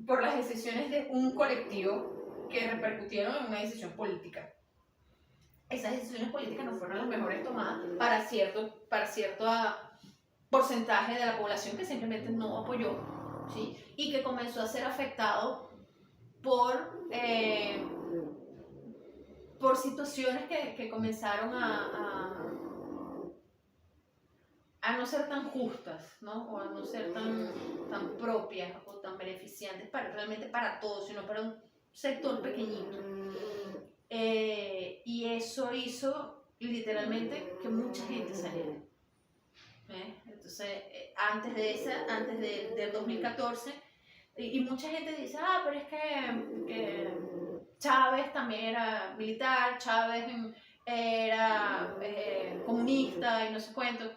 por las decisiones de un colectivo que repercutieron en una decisión política. Esas decisiones políticas no fueron las mejores tomadas para cierto porcentaje de la población que simplemente no apoyó, ¿sí? Y que comenzó a ser afectado por situaciones que comenzaron a no ser tan justas, ¿no? O a no ser tan propias o tan beneficiantes realmente para todos, sino para un sector pequeñito. Y eso hizo literalmente que mucha gente saliera. Entonces, antes del 2014, y mucha gente dice, pero es que Chávez también era militar, Chávez era comunista y no sé cuánto.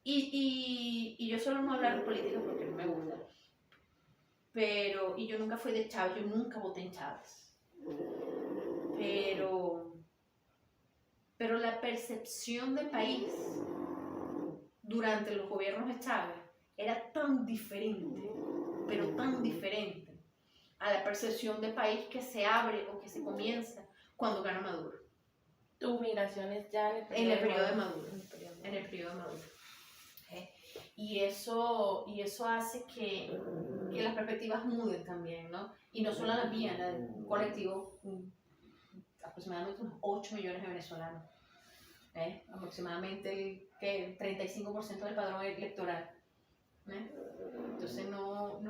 Y yo solo no hablar de política porque no me gusta. Y yo nunca fui de Chávez, yo nunca voté en Chávez. Pero la percepción de país durante los gobiernos de Chávez era tan diferente, pero tan diferente a la percepción de país que se abre o que se comienza cuando gana Maduro. Tu migración es ya En el periodo de Maduro. En el periodo de Maduro. Y eso hace que las perspectivas muden también, ¿no? Y no solo la mía, la de un colectivo, aproximadamente unos 8 millones de venezolanos. Aproximadamente el 35% del padrón electoral. Entonces no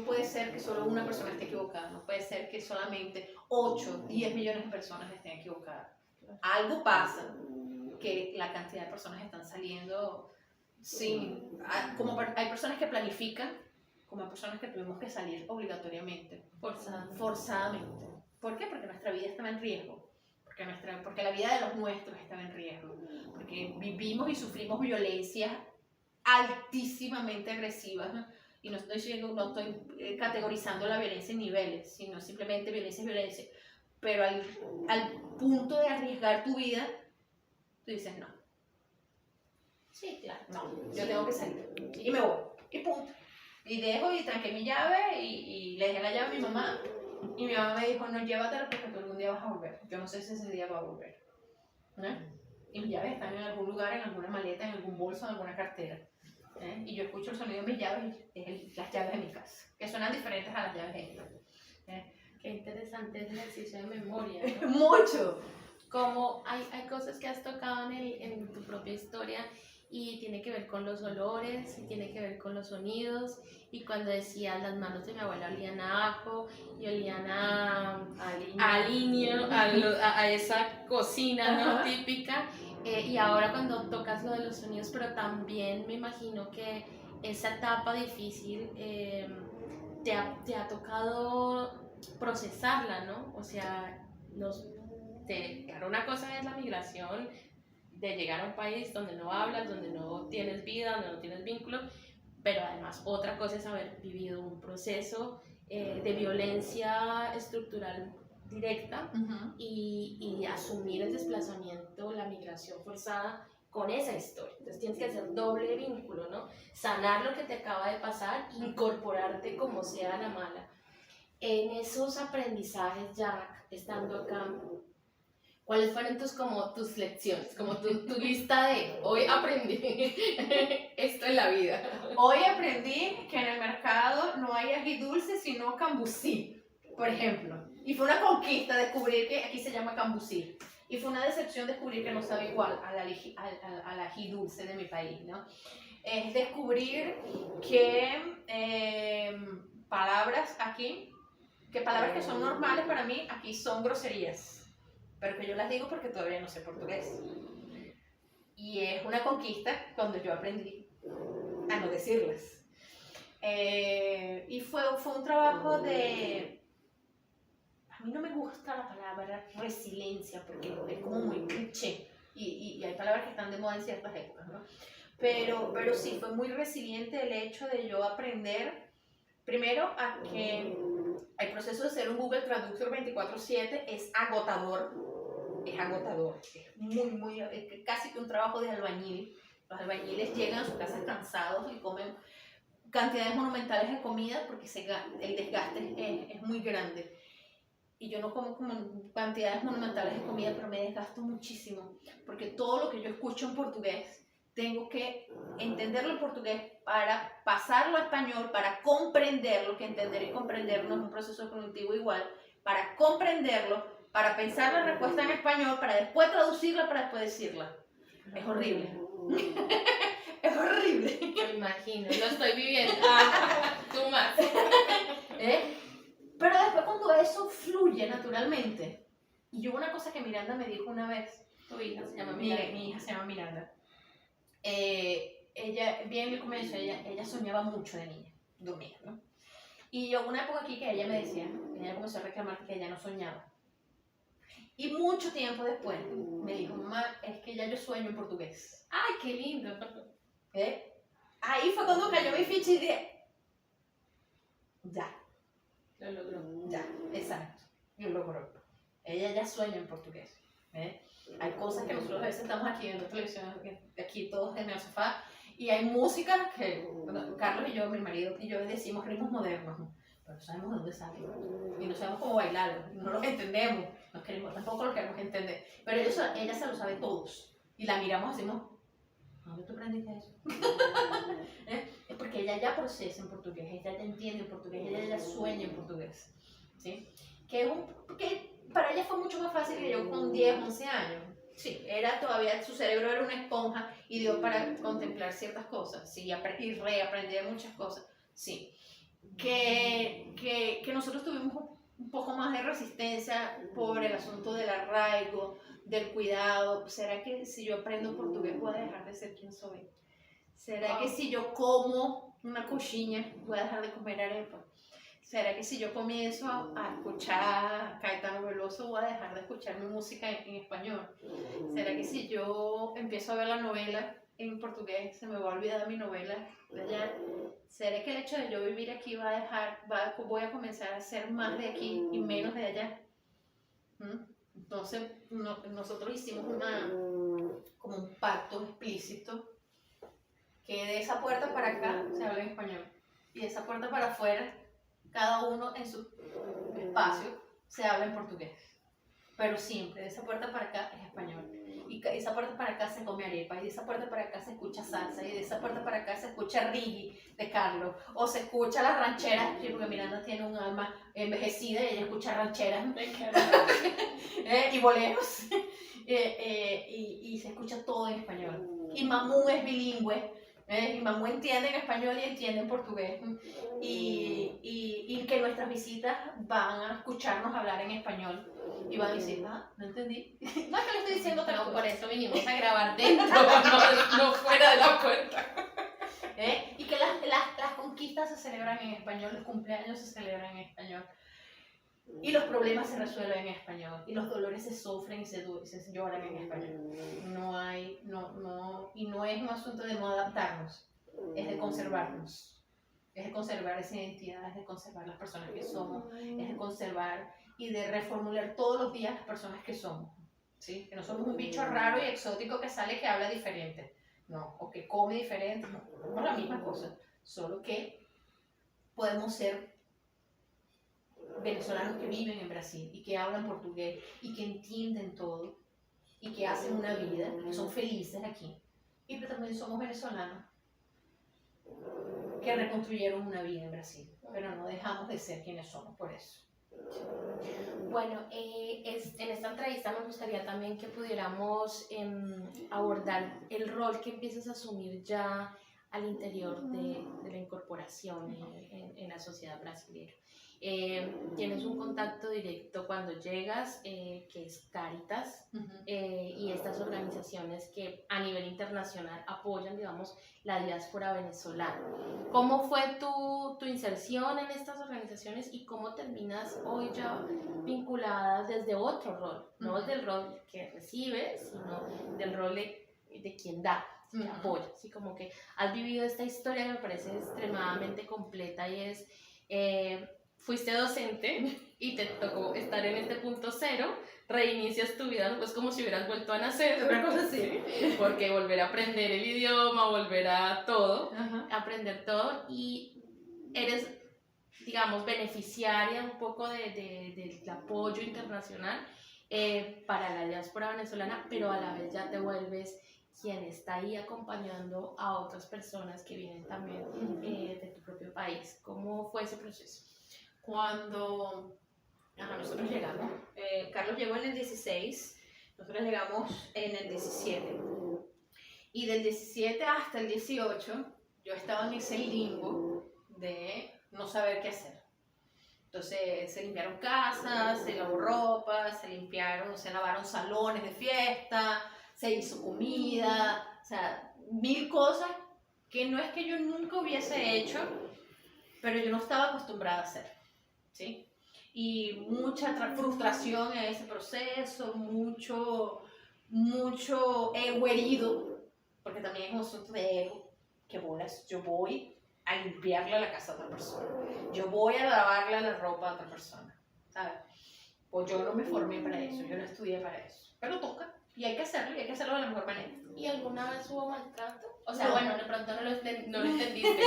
puede ser que solo una persona esté equivocada, no puede ser que solamente 8, 10 millones de personas estén equivocadas. Algo pasa que la cantidad de personas están saliendo hay personas que planifican, como hay personas que tuvimos que salir obligatoriamente, forzadamente. ¿Por qué? Porque nuestra vida estaba en riesgo, porque la vida de los nuestros estaba en riesgo, porque vivimos y sufrimos violencias altísimamente agresivas, ¿no? Y no estoy categorizando la violencia en niveles, sino simplemente violencia es violencia, pero al punto de arriesgar tu vida, tú dices no. Sí, claro. No, yo tengo que salir. Y me voy. Y punto. Y dejo y tranqué mi llave y le dejé la llave a mi mamá. Y mi mamá me dijo, no, llévatela porque tú algún día vas a volver. Yo no sé si ese día va a volver. Y mis llaves están en algún lugar, en alguna maleta, en algún bolso, en alguna cartera. Y yo escucho el sonido de mis llaves y es las llaves de mi casa, que suenan diferentes a las llaves de ella. Qué interesante ese ejercicio de memoria, ¿no? ¡Mucho! Como hay cosas que has tocado en tu propia historia y tiene que ver con los olores y tiene que ver con los sonidos, y cuando decías las manos de mi abuela olían a ajo y olían a aliño, a esa cocina, ¿no? Típica, y ahora cuando tocas lo de los sonidos, pero también me imagino que esa etapa difícil te ha tocado procesarla, ¿no? O sea, claro, una cosa es la migración, de llegar a un país donde no hablas, donde no tienes vida, donde no tienes vínculos, pero además otra cosa es haber vivido un proceso de violencia estructural directa y asumir el desplazamiento, la migración forzada con esa historia. Entonces tienes que hacer doble vínculo, ¿no? Sanar lo que te acaba de pasar, incorporarte como sea la mala. En esos aprendizajes, Jack, estando acá, ¿Cuáles fueron tus lecciones, como tu lista de hoy aprendí esto en la vida? Hoy aprendí que en el mercado no hay ají dulce, sino cambusí, por ejemplo. Y fue una conquista descubrir que aquí se llama cambusí. Y fue una decepción descubrir que no sabe igual al ají dulce de mi país, ¿no? Es descubrir que palabras aquí, que palabras que son normales para mí, aquí son groserías. Pero que yo las digo porque todavía no sé portugués. Y es una conquista cuando yo aprendí a no decirlas. Y fue un trabajo de... A mí no me gusta la palabra resiliencia porque es como muy cliché. Y hay palabras que están de moda en ciertas épocas, ¿no? Pero sí, fue muy resiliente el hecho de yo aprender, primero, a que el proceso de ser un Google Traductor 24/7 es agotador. Es agotador, es casi que un trabajo de albañil. Los albañiles llegan a sus casas cansados y comen cantidades monumentales de comida porque el desgaste es muy grande. Y yo no como cantidades monumentales de comida, pero me desgasto muchísimo, porque todo lo que yo escucho en portugués, tengo que entenderlo en portugués para pasarlo a español, para comprenderlo, que entender y comprender no es un proceso cognitivo igual, para comprenderlo, para pensar la respuesta en español, para después traducirla, para después decirla. Es horrible. Es horrible. Me imagino, lo estoy viviendo. Tú más. Pero después cuando eso fluye naturalmente, y yo una cosa que Miranda me dijo una vez, Tu hija se llama Miranda. mi hija se llama Miranda, ella, bien al comienzo, ella soñaba mucho de niña, dormía, ¿no? Y yo una época aquí que ella me decía, ella comenzó a reclamar que ella no soñaba. Y mucho tiempo después me dijo, mamá, es que ya yo sueño en portugués. ¡Ay, qué lindo! Ahí fue cuando cayó mi ficha y dije, ya. Lo logró. Ya, exacto. Lo logró. Ella ya sueña en portugués. Hay cosas que nosotros a veces estamos aquí viendo televisión, aquí todos en el sofá, y hay música que bueno, Carlos y yo, mi marido y yo decimos ritmos modernos, ¿no? Pero no sabemos de dónde salen. Y no sabemos cómo bailarlos, no los entendemos, tampoco los queremos entender. Pero ella se lo sabe todos. Y la miramos y decimos, ¿dónde tú aprendiste eso? Es porque ella ya procesa en portugués, ella ya entiende en portugués, ella ya sueña en portugués, ¿sí? Que para ella fue mucho más fácil que yo con 10, 11 años. Sí, todavía su cerebro era una esponja y dio para contemplar ciertas cosas, sí, y reaprender muchas cosas, sí. Que nosotros tuvimos un poco más de resistencia por el asunto del arraigo, del cuidado. ¿Será que si yo aprendo portugués voy a dejar de ser quien soy? ¿Será que si yo como una coxinha voy a dejar de comer arepa? ¿Será que si yo comienzo a escuchar Caetano Veloso voy a dejar de escuchar mi música en español? ¿Será que si yo empiezo a ver la novela en portugués se me va a olvidar mi novela de allá? ¿Será que el hecho de yo vivir aquí voy a comenzar a ser más de aquí y menos de allá? Entonces nosotros hicimos como un pacto explícito que de esa puerta para acá se habla en español y de esa puerta para afuera cada uno en su espacio se habla en portugués, pero siempre de esa puerta para acá es español, y de esa puerta para acá se come arepa, y de esa puerta para acá se escucha salsa, y de esa puerta para acá se escucha reggae de Carlos, o se escucha las rancheras, porque Miranda tiene un alma envejecida y ella escucha rancheras y boleros, y se escucha todo en español, y Mamú es bilingüe. Mi mamá entiende en español y entiende en portugués, y que nuestras visitas van a escucharnos hablar en español y van a decir, no entendí, no es que le estoy diciendo otra cosa. Por eso vinimos a grabar dentro, no fuera de la puerta. Y que las conquistas se celebran en español, los cumpleaños se celebran en español, y los problemas se resuelven en español, y los dolores se sufren y se lloran en español. Y no es un asunto de no adaptarnos, es de conservarnos, es de conservar esa identidad, es de conservar las personas que somos, es de conservar y de reformular todos los días las personas que somos, ¿sí? Que no somos un bicho raro y exótico que sale que habla diferente, no, o que come diferente, no, somos la misma cosa, solo que podemos ser venezolanos que viven en Brasil y que hablan portugués y que entienden todo y que hacen una vida, que son felices aquí. Y pero también somos venezolanos que reconstruyeron una vida en Brasil, pero no dejamos de ser quienes somos por eso. Bueno, en esta entrevista me gustaría también que pudiéramos abordar el rol que empiezas a asumir ya al interior de la incorporación en la sociedad brasileña. Tienes un contacto directo cuando llegas, que es Cáritas, y estas organizaciones que a nivel internacional apoyan, digamos, la diáspora venezolana. ¿Cómo fue tu inserción en estas organizaciones y cómo terminas hoy ya vinculada desde otro rol? No desde el rol que recibes, sino del rol de quien da, que apoya. Así como que has vivido esta historia que me parece extremadamente completa y es... fuiste docente y te tocó estar en este punto cero, reinicias tu vida, pues como si hubieras vuelto a nacer, una cosa así, porque volver a aprender el idioma, volver a todo, aprender todo, y eres, digamos, beneficiaria un poco del apoyo internacional para la diáspora venezolana, pero a la vez ya te vuelves quien está ahí acompañando a otras personas que vienen también de tu propio país. ¿Cómo fue ese proceso? Cuando nosotros llegamos, Carlos llegó en el 16, nosotros llegamos en el 17. Y del 17 hasta el 18, yo estaba en ese limbo de no saber qué hacer. Entonces se limpiaron casas, se lavó ropa, se lavaron salones de fiesta, se hizo comida, o sea, 1000 cosas que no es que yo nunca hubiese hecho, pero yo no estaba acostumbrada a hacer. ¿Sí? Y mucha frustración en ese proceso, mucho ego herido, porque también es un asunto de ego, que bolas, yo voy a limpiarle la casa a otra persona, yo voy a lavarle la ropa a otra persona, ¿sabes? Pues yo no me formé para eso, yo no estudié para eso, pero toca, y hay que hacerlo de la mejor manera. ¿Y alguna vez hubo maltrato? O sea, No. bueno, de pronto no lo entendiste,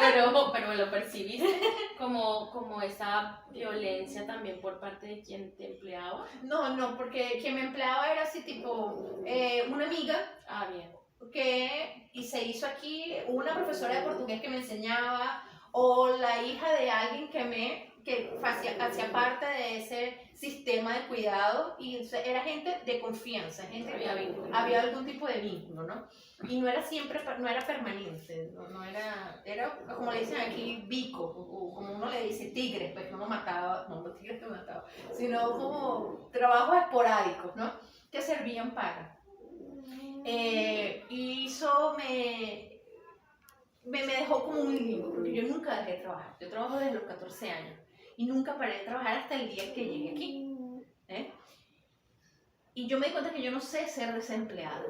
pero lo percibiste como esa violencia también por parte de quien te empleaba. No, porque quien me empleaba era así tipo una amiga. Ah, bien. Y se hizo aquí una profesora de portugués que me enseñaba, o la hija de alguien que hacía parte de ese sistema de cuidado, y era gente de confianza, había algún tipo de vínculo, ¿no? Y no era siempre, no era permanente, no era como le dicen aquí, bico, o como uno le dice, tigre, pues no mataba, no los tigres te mataban, sino como trabajos esporádicos, ¿no? Que servían para. Y eso me dejó como un limbo, porque yo nunca dejé de trabajar. Yo trabajo desde los 14 años y nunca paré de trabajar hasta el día que llegué aquí. Y yo me di cuenta que yo no sé ser desempleada.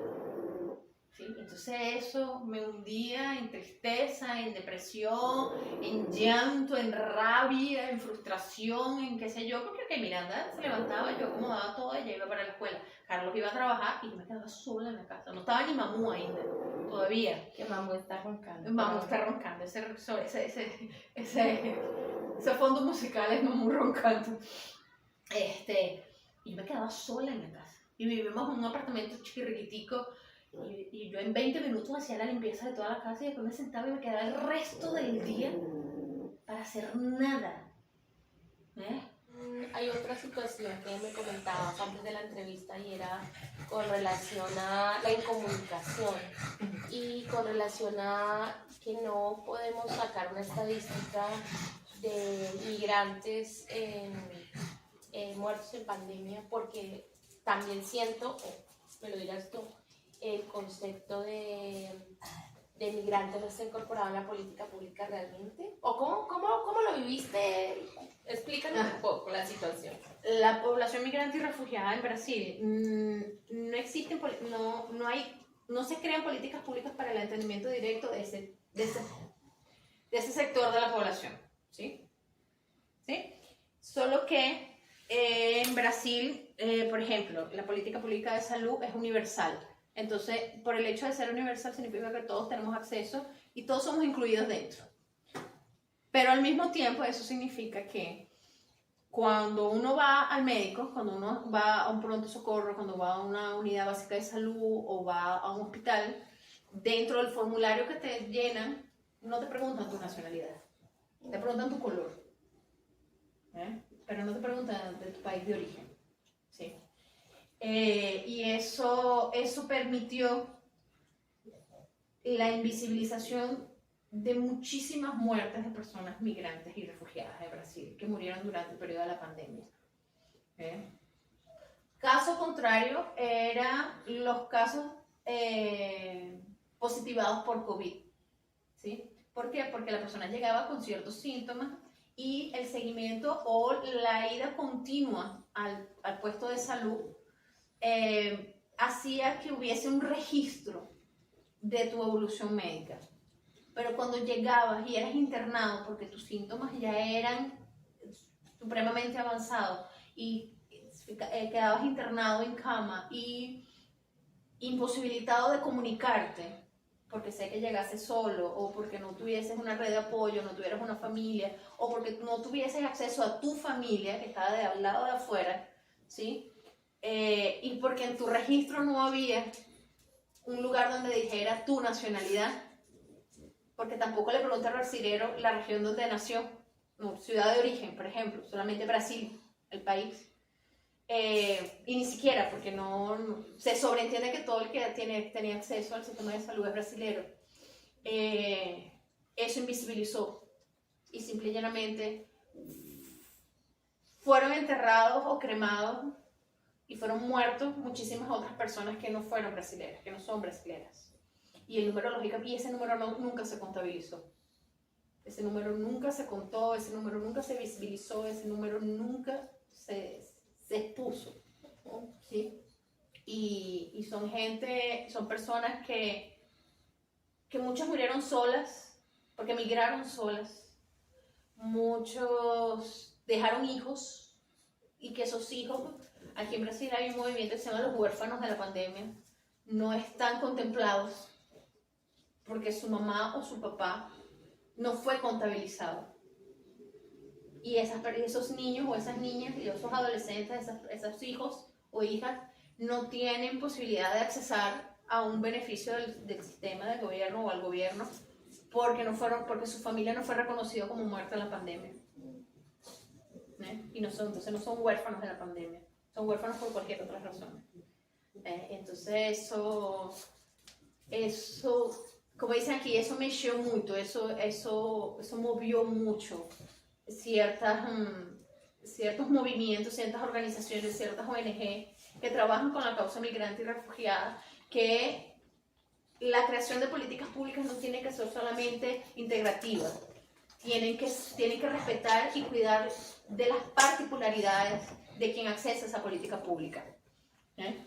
¿Sí? Entonces eso me hundía en tristeza, en depresión, en llanto, en rabia, en frustración, en qué sé yo, porque que Miranda se levantaba, yo acomodaba todo, ella iba para la escuela, Carlos iba a trabajar y yo me quedaba sola en la casa, no estaba ni Mamú ainda, todavía. Que Mamú está roncando. Mamú está roncando, ese fondo musical es Mamú roncando. Y yo me quedaba sola en la casa, y vivimos en un apartamento chiquitico. Y yo en 20 minutos hacía la limpieza de toda la casa y después me sentaba y me quedaba el resto del día para hacer nada. Hay otra situación que me comentabas antes de la entrevista y era con relación a la incomunicación y con relación a que no podemos sacar una estadística de migrantes muertos en pandemia, porque también siento, me lo dirás tú, el concepto de migrantes no está incorporado en la política pública realmente. ¿O cómo lo viviste? Explícanos un poco la situación. La población migrante y refugiada en Brasil, no existen, no se crean políticas públicas para el entendimiento directo de ese sector de la población, ¿sí? Solo que en Brasil, por ejemplo, la política pública de salud es universal. Entonces, por el hecho de ser universal significa que todos tenemos acceso y todos somos incluidos dentro. Pero al mismo tiempo eso significa que cuando uno va al médico, cuando uno va a un pronto socorro, cuando va a una unidad básica de salud o va a un hospital, dentro del formulario que te llenan, no te preguntan tu nacionalidad, te preguntan tu color, pero no te preguntan de tu país de origen, ¿sí? Y eso permitió la invisibilización de muchísimas muertes de personas migrantes y refugiadas de Brasil que murieron durante el periodo de la pandemia. Caso contrario eran los casos positivados por COVID, ¿sí? ¿Por qué? Porque la persona llegaba con ciertos síntomas y el seguimiento o la ida continua al puesto de salud hacía que hubiese un registro de tu evolución médica. Pero cuando llegabas y eras internado porque tus síntomas ya eran supremamente avanzados y quedabas internado en cama y imposibilitado de comunicarte, porque sé que llegases solo o porque no tuvieses una red de apoyo, no tuvieras una familia o porque no tuvieses acceso a tu familia que estaba al lado de afuera, ¿sí? Y porque en tu registro no había un lugar donde dijera tu nacionalidad, porque tampoco le pregunté al brasilero la región donde nació, no, ciudad de origen, por ejemplo, solamente Brasil, el país. Y ni siquiera, porque no se sobreentiende que todo el que tenía acceso al sistema de salud es brasilero. Eso invisibilizó y simple y llanamente fueron enterrados o cremados y fueron muertos muchísimas otras personas que no fueron brasileras, que no son brasileras. Y el número lógicamente, y ese número nunca se contabilizó. Ese número nunca se contó, ese número nunca se visibilizó, ese número nunca se expuso, ¿sí? Y son personas que muchas murieron solas, porque emigraron solas. Muchos dejaron hijos, y que esos hijos, aquí en Brasil hay un movimiento que se llama los huérfanos de la pandemia, no están contemplados porque su mamá o su papá no fue contabilizado. Y esos niños o esas niñas y esos adolescentes, esos hijos o hijas no tienen posibilidad de accesar a un beneficio del sistema del gobierno o al gobierno porque su familia no fue reconocida como muerta en la pandemia. Y entonces no son huérfanos de la pandemia, son huérfanos por cualquier otra razón. Entonces eso, como dicen aquí, eso mexeu mucho, eso movió mucho ciertos movimientos, ciertas organizaciones, ciertas ONG que trabajan con la causa migrante y refugiada, que la creación de políticas públicas no tiene que ser solamente integrativa, tienen que respetar y cuidar de las particularidades de quien accesa a esa política pública.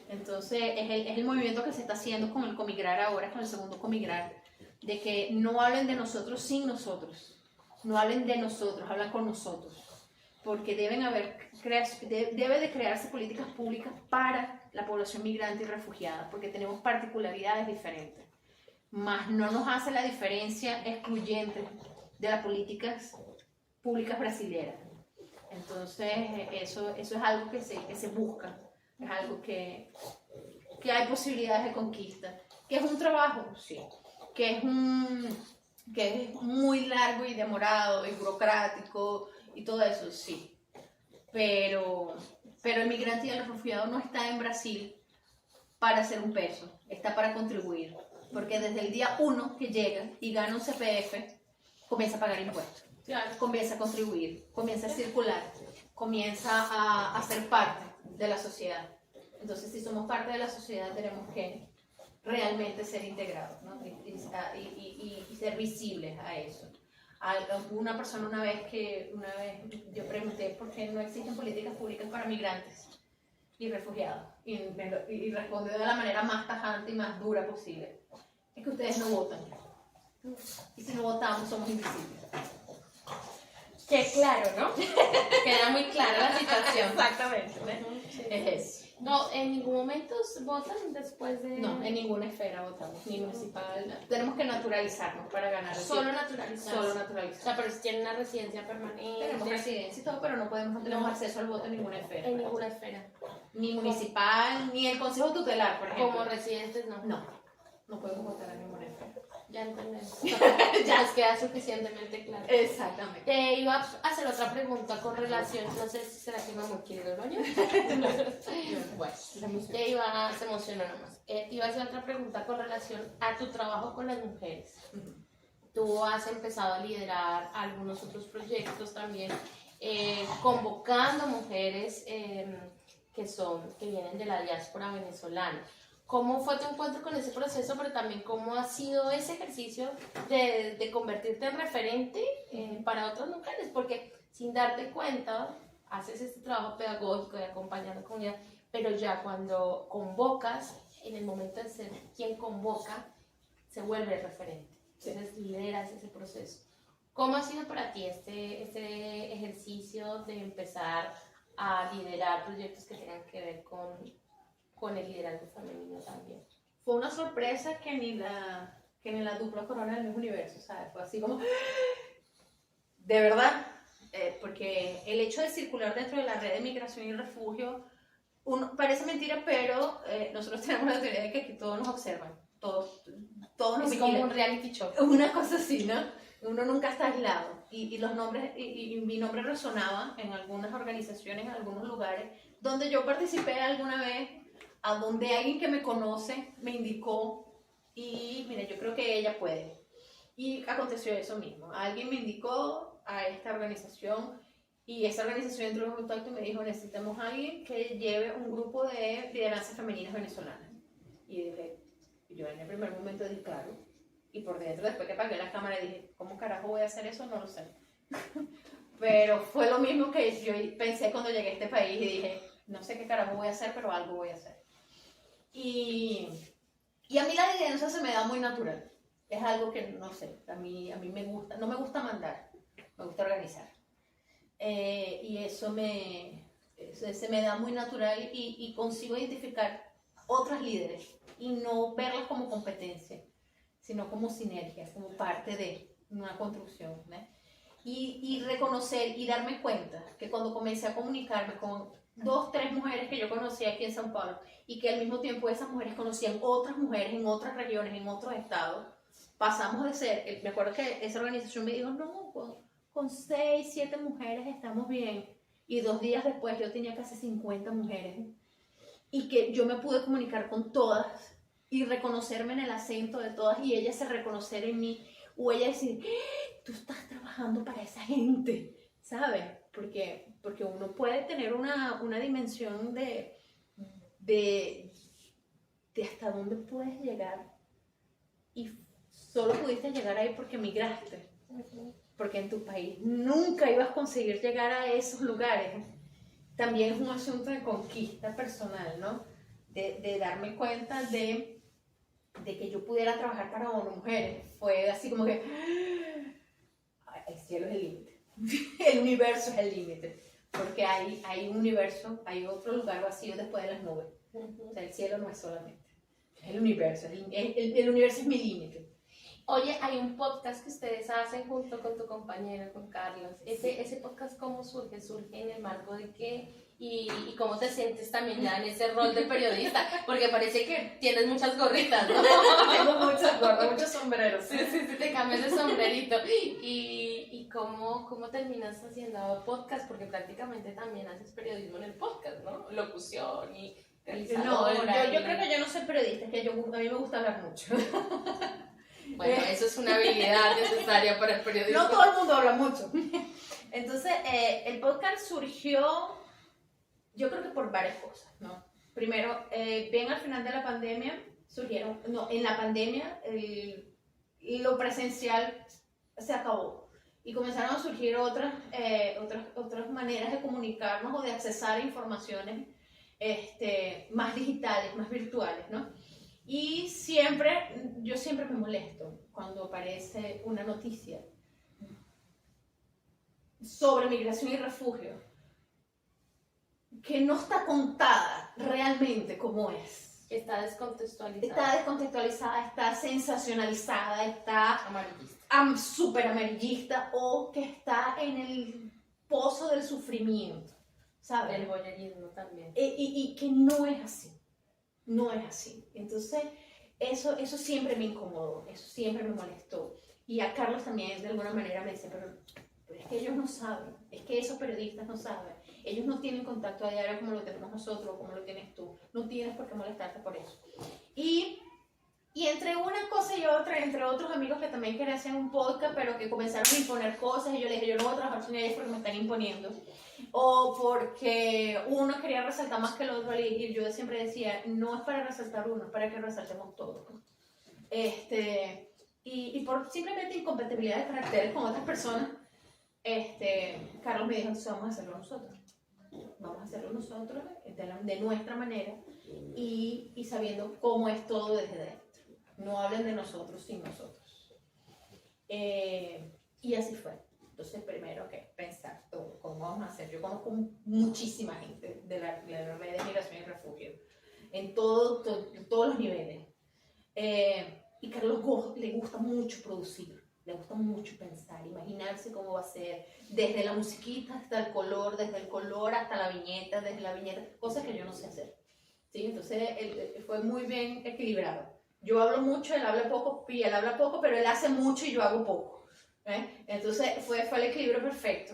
Entonces es el movimiento que se está haciendo con el Comigrar ahora, con el segundo Comigrar, de que no hablen de nosotros sin nosotros. No hablen de nosotros, hablan con nosotros, porque debe de crearse políticas públicas para la población migrante y refugiada, porque tenemos particularidades diferentes, más no nos hace la diferencia excluyente de las políticas públicas brasileras. Entonces eso es algo que se busca, es algo que hay posibilidades de conquista, que es un trabajo, sí, que es muy largo y demorado y burocrático y todo eso, sí. Pero el migrante y el refugiado no está en Brasil para hacer un peso, está para contribuir. Porque desde el día 1 que llega y gana un CPF, comienza a pagar impuestos, comienza a contribuir, comienza a circular, comienza a ser parte de la sociedad. Entonces, si somos parte de la sociedad, tenemos que realmente ser integrados, ¿no? y ser visibles a eso. Una persona una vez yo pregunté por qué no existen políticas públicas para migrantes y refugiados, y respondió de la manera más tajante y más dura posible: es que ustedes no votan, y si no votamos somos invisibles. Qué claro, ¿no? Queda muy clara la situación. Exactamente, ¿ves? Sí. Es eso. No, en ningún momento votan después de... No, en ninguna esfera votamos, ni municipal. Tenemos que naturalizarnos para ganar. Solo naturalizar. Solo O naturalizar. sea, pero si tienen una residencia permanente. Tenemos residencia y todo, pero no tenemos acceso al voto en ninguna esfera. En ninguna esfera. Ni municipal, ni el consejo tutelar, por ejemplo. Como residentes, no. No podemos votar en ninguna esfera. Ya entendemos. Ya nos queda suficientemente claro. Exactamente. Te iba a hacer otra pregunta con relación, no sé si será que mamá quiere ir al baño. Bueno, se emocionó nomás. Te iba a hacer otra pregunta con relación a tu trabajo con las mujeres. Tú has empezado a liderar algunos otros proyectos también, convocando mujeres que vienen de la diáspora venezolana. ¿Cómo fue tu encuentro con ese proceso, pero también cómo ha sido ese ejercicio de convertirte en referente para otras mujeres? Porque sin darte cuenta, haces este trabajo pedagógico de acompañar a la comunidad, pero ya cuando convocas, en el momento de ser quien convoca, se vuelve referente. Entonces lideras ese proceso. ¿Cómo ha sido para ti este ejercicio de empezar a liderar proyectos que tengan que ver con el liderazgo femenino también? Fue una sorpresa que ni la dupla corona del mismo universo, ¿sabes? Fue así como, de verdad, porque el hecho de circular dentro de la red de migración y refugio, parece mentira, pero nosotros tenemos la teoría de que aquí todos nos observan, todos nos Es como vigilan. un reality show. Una cosa así, ¿no? Uno nunca está aislado. Y los nombres, y mi nombre resonaba en algunas organizaciones, en algunos lugares, donde yo participé alguna vez, a donde alguien que me conoce me indicó, y mira, yo creo que ella puede. Y aconteció eso mismo. Alguien me indicó a esta organización, y esa organización entró en contacto y me dijo, necesitamos a alguien que lleve un grupo de lideranzas femeninas venezolanas. Y dije, yo en el primer momento dije, claro. Y por dentro, después que apagué la cámara, dije, ¿cómo carajo voy a hacer eso? No lo sé. Pero fue lo mismo que yo pensé cuando llegué a este país y dije, no sé qué carajo voy a hacer, pero algo voy a hacer. Y a mí la lideranza se me da muy natural. Es algo que, no sé, a mí me gusta. No me gusta mandar, me gusta organizar. Y eso se me da muy natural y consigo identificar otras líderes y no verlas como competencia, sino como sinergia, como parte de una construcción, ¿no? Y reconocer y darme cuenta que cuando comencé a comunicarme con 2, 3 mujeres que yo conocía aquí en São Paulo y que al mismo tiempo esas mujeres conocían otras mujeres en otras regiones, en otros estados, pasamos de ser, me acuerdo que esa organización me dijo, no, con 6, 7 mujeres estamos bien, y 2 días después yo tenía casi 50 mujeres y que yo me pude comunicar con todas y reconocerme en el acento de todas y ellas se reconocer en mí, o ella decir, tú estás trabajando para esa gente, ¿sabes? Porque uno puede tener una dimensión de hasta dónde puedes llegar y solo pudiste llegar ahí porque migraste, porque en tu país nunca ibas a conseguir llegar a esos lugares. También es un asunto de conquista personal, ¿no? De darme cuenta de que yo pudiera trabajar para mujeres. Fue así como que el cielo es el límite, el universo es el límite, porque hay un universo, hay otro lugar vacío después de las nubes. O sea, el cielo no es solamente, es el universo, el universo es mi límite. Oye, hay un podcast que ustedes hacen junto con tu compañero, con Carlos. Ese podcast, ¿cómo surge? ¿Surge en el marco de qué? Y cómo te sientes también ya en ese rol de periodista, porque parece que tienes muchas gorritas, ¿no? Tengo muchas gorras, muchos sombreros. Sí, te cambias de sombrerito. ¿Y cómo terminas haciendo podcast? Porque prácticamente también haces periodismo en el podcast, ¿no? Locución y realizadora. No, yo creo que yo no soy periodista, es que a mí me gusta hablar mucho. Bueno, eso es una habilidad necesaria para el periodismo. No todo el mundo habla mucho. Entonces, el podcast surgió, yo creo que por varias cosas, ¿no? Primero, bien al final de la pandemia, en la pandemia, lo presencial se acabó. Y comenzaron a surgir otras maneras de comunicarnos o de accesar informaciones más digitales, más virtuales, ¿no? Y yo siempre me molesto cuando aparece una noticia sobre migración y refugio que no está contada realmente como es. Está descontextualizada. Está descontextualizada, está sensacionalizada, está Amarillista. súper amarillista, o que está en el pozo del sufrimiento, ¿sabes? El voyerismo también. Y que no es así, no es así. Entonces, eso siempre me incomodó, eso siempre me molestó. Y a Carlos también, de alguna manera, me dice, pero es que ellos no saben, es que esos periodistas no saben. Ellos no tienen contacto a diario como lo tenemos nosotros, como lo tienes tú. No tienes por qué molestarte por eso. Y entre una cosa y otra, entre otros amigos que también querían hacer un podcast, pero que comenzaron a imponer cosas, y yo les dije, yo no voy a trabajar con ellos porque me están imponiendo. O porque uno quería resaltar más que el otro, y yo siempre decía, no es para resaltar uno, es para que resaltemos todos. Y por simplemente incompatibilidad de caracteres con otras personas, Carlos me dijo, entonces vamos a hacerlo nosotros. Vamos a hacerlo nosotros de nuestra manera, y sabiendo cómo es todo desde dentro. No hablen de nosotros sin nosotros. Y así fue. Entonces, primero que pensar todo, cómo vamos a hacer. Yo conozco muchísima gente de la red de migración y refugio, en todos los niveles. Y Carlos le gusta mucho producir, le gusta mucho pensar, imaginarse cómo va a ser, desde la musiquita hasta el color, desde el color hasta la viñeta, desde la viñeta, cosas que yo no sé hacer. ¿Sí? Entonces, él fue muy bien equilibrado. Yo hablo mucho, él habla poco, y él habla poco, pero él hace mucho y yo hago poco. Entonces, fue el equilibrio perfecto.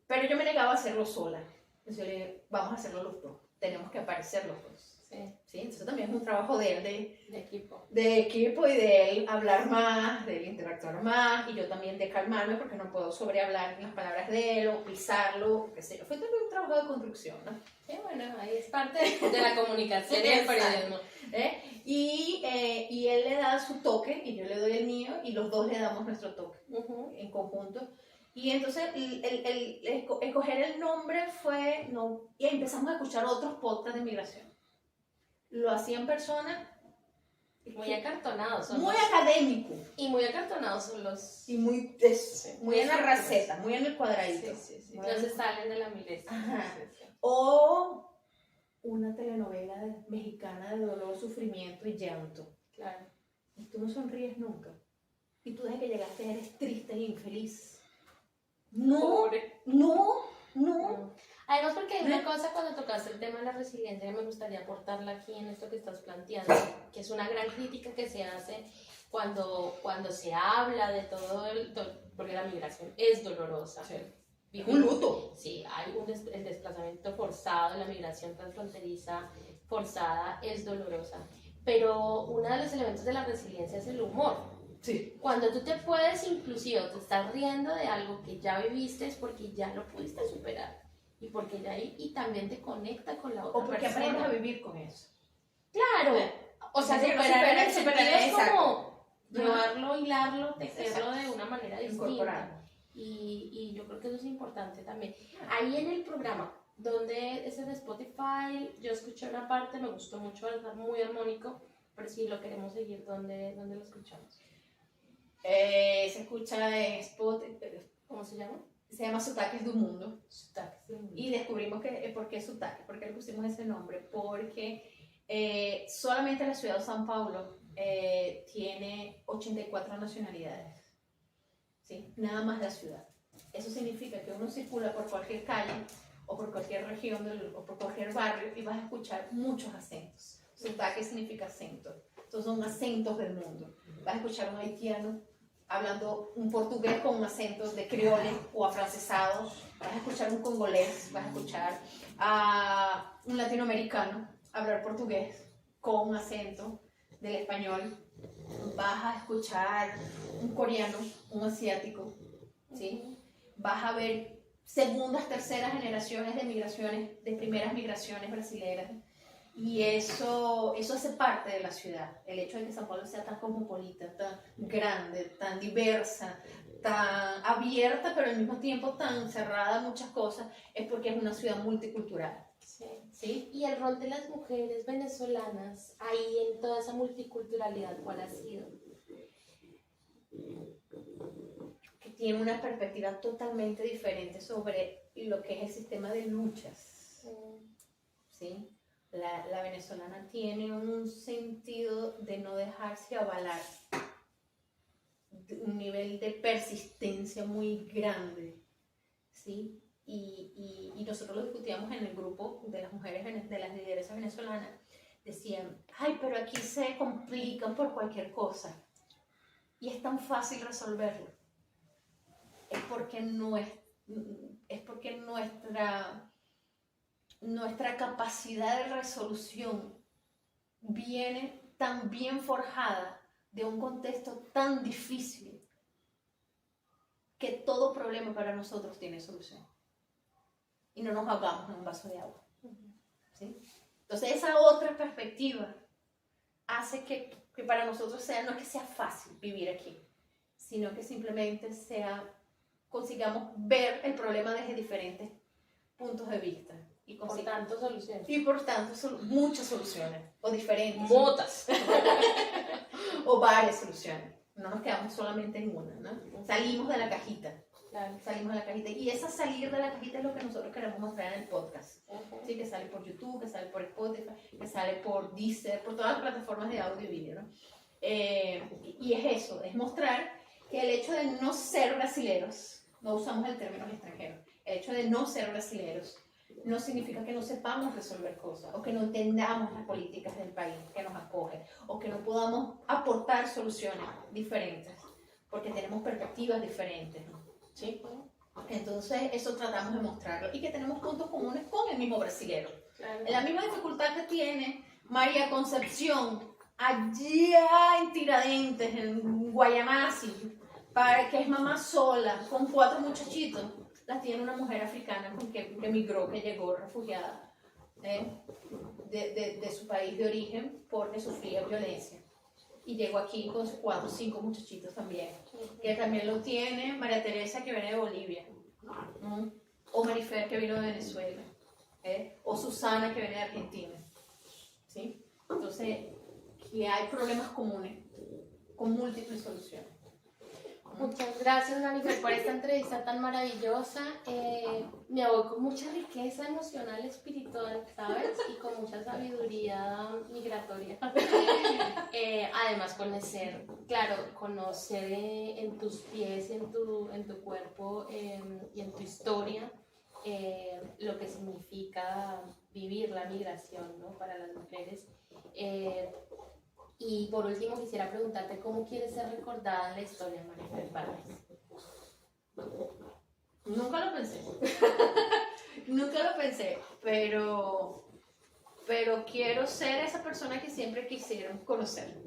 Pero yo me negaba a hacerlo sola. Entonces, yo le dije, vamos a hacerlo los dos. Tenemos que aparecer los dos. ¿Sí? Entonces también es un trabajo de él, de equipo, y de él hablar más, de él interactuar más, y yo también de calmarme, porque no puedo sobrehablar las palabras de él o pisarlo, qué sé yo. Fue también un trabajo de construcción, ¿no? Bueno, ahí es parte de la comunicación y el periodismo. Y él le da su toque y yo le doy el mío, y los dos le damos nuestro toque en conjunto. Y entonces el escoger el nombre fue, no, y empezamos a escuchar otros podcasts de migración. Lo hacían personas muy acartonados, muy académicos, y muy acartonados son los, y muy en la receta, muy en el cuadradito. No se salen de la milestia. O una telenovela mexicana de dolor, sufrimiento y llanto. Claro. Y tú no sonríes nunca, y tú desde que llegaste eres triste e infeliz. No. Además, porque hay una cosa, cuando tocaste el tema de la resiliencia, que me gustaría aportarla aquí en esto que estás planteando, que es una gran crítica que se hace cuando se habla de todo porque la migración es dolorosa. Sí. Un luto. Sí, hay el desplazamiento forzado, la migración transfronteriza forzada es dolorosa. Pero uno de los elementos de la resiliencia es el humor. Sí. Cuando tú te puedes, inclusive, te estás riendo de algo que ya viviste, es porque ya lo pudiste superar. Y porque ya y también te conecta con la otra persona. O porque aprendes a vivir con eso. Claro. O sea, superar es como Exacto. llevarlo, hilarlo, tejerlo de una manera distinta. Y yo creo que eso es importante también. Ahí en el programa, donde es en Spotify, yo escuché una parte, me gustó mucho, es muy armónico, pero si lo queremos seguir, ¿dónde lo escuchamos? Se escucha en Spotify. ¿Cómo se llama? Se llama Sotaques do Mundo. Sotaques do Mundo. Y descubrimos por qué Sotaques, por qué le pusimos ese nombre, porque solamente la ciudad de São Paulo tiene 84 nacionalidades. ¿Sí? Nada más la ciudad. Eso significa que uno circula por cualquier calle o por cualquier región o por cualquier barrio y vas a escuchar muchos acentos. Sotaque significa acento. Entonces son acentos del mundo. Vas a escuchar un haitiano hablando un portugués con un acento de criollo o afrancesado. Vas a escuchar un congolés, vas a escuchar a un latinoamericano hablar portugués con un acento del español. Vas a escuchar un coreano, un asiático, ¿sí? Vas a ver segundas, terceras generaciones de migraciones, de primeras migraciones brasileras. Y eso hace parte de la ciudad. El hecho de que São Paulo sea tan cosmopolita, tan grande, tan diversa, tan abierta, pero al mismo tiempo tan cerrada a muchas cosas, es porque es una ciudad multicultural. Sí. Y el rol de las mujeres venezolanas ahí en toda esa multiculturalidad, ¿cuál ha sido? tiene una perspectiva totalmente diferente sobre lo que es el sistema de luchas, ¿sí? La venezolana tiene un sentido de no dejarse avalar, un nivel de persistencia muy grande, ¿sí? Y nosotros lo discutíamos en el grupo de las mujeres, de las lideresas venezolanas. Decían, ay, pero aquí se complican por cualquier cosa y es tan fácil resolverlo. Es porque nuestra capacidad de resolución viene tan bien forjada de un contexto tan difícil que todo problema para nosotros tiene solución. Y no nos ahogamos en un vaso de agua. ¿Sí? Entonces esa otra perspectiva hace que para nosotros no es que sea fácil vivir aquí, sino que simplemente consigamos ver el problema desde diferentes puntos de vista. Y por tanto soluciones. Y por tanto muchas soluciones, o diferentes. Muchas. O varias soluciones. No nos quedamos solamente en una, ¿no? Salimos de la cajita. Claro. Salimos de la cajita. Y esa salir de la cajita es lo que nosotros queremos mostrar en el podcast. ¿Sí? Que sale por YouTube, que sale por Spotify, que sale por Deezer, por todas las plataformas de audio y video, ¿no? Y es eso, es mostrar que el hecho de no ser brasileros, no usamos el término extranjero, el hecho de no ser brasileros no significa que no sepamos resolver cosas, o que no entendamos las políticas del país que nos acoge, o que no podamos aportar soluciones diferentes, porque tenemos perspectivas diferentes, ¿no? ¿Sí? Entonces eso tratamos de mostrarlo, y que tenemos puntos comunes con el mismo brasilero. Claro. La misma dificultad que tiene María Concepción allá en Tiradentes, en Guayanasi, que es mamá sola, con 4 muchachitos, las tiene una mujer africana que emigró, que llegó refugiada de su país de origen porque sufría violencia. Y llegó aquí con sus 4 o 5 muchachitos también, que también lo tiene María Teresa, que viene de Bolivia, o Marifer, que vino de Venezuela, o Susana, que viene de Argentina. ¿Sí? Entonces, que hay problemas comunes con múltiples soluciones. Muchas gracias, Marifer, por esta entrevista tan maravillosa. Me voy con mucha riqueza emocional, espiritual, ¿sabes? Y con mucha sabiduría migratoria. Además, conocer en tus pies, en tu cuerpo y en tu historia lo que significa vivir la migración, ¿no? Para las mujeres. Y por último quisiera preguntarte cómo quieres ser recordada en la historia, Marifer Páez. Nunca lo pensé. Nunca lo pensé, pero quiero ser esa persona que siempre quisieron conocer.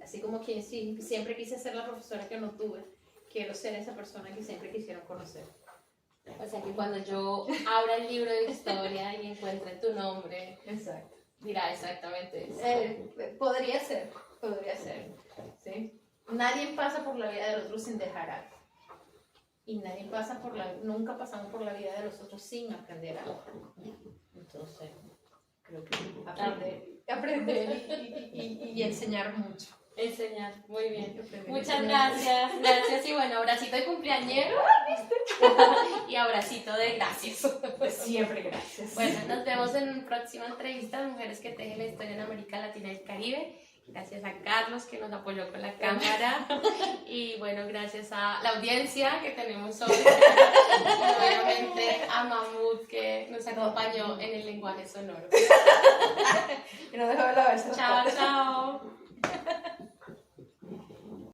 Así como que siempre quise ser la profesora que no tuve, quiero ser esa persona que siempre quisieron conocer. O sea que cuando yo abra el libro de historia y encuentre tu nombre, exacto, dirá exactamente eso. Podría ser, ¿sí? Nadie pasa por la vida del otro sin dejar algo. Y nunca pasamos por la vida de los otros sin aprender algo. Entonces, creo que aprender y enseñar mucho. Enseñar, muy bien. Muchas gracias. Y bueno, abracito de cumpleañero y abracito de gracias. Siempre gracias. Bueno, nos vemos en una próxima entrevista de Mujeres que Tejen la Historia en América Latina y el Caribe. Gracias a Carlos, que nos apoyó con la cámara. Y bueno, gracias a la audiencia que tenemos hoy. Y obviamente a Mahmoud, que nos acompañó en el lenguaje sonoro. Y nos dejó la versión. Chao, chao.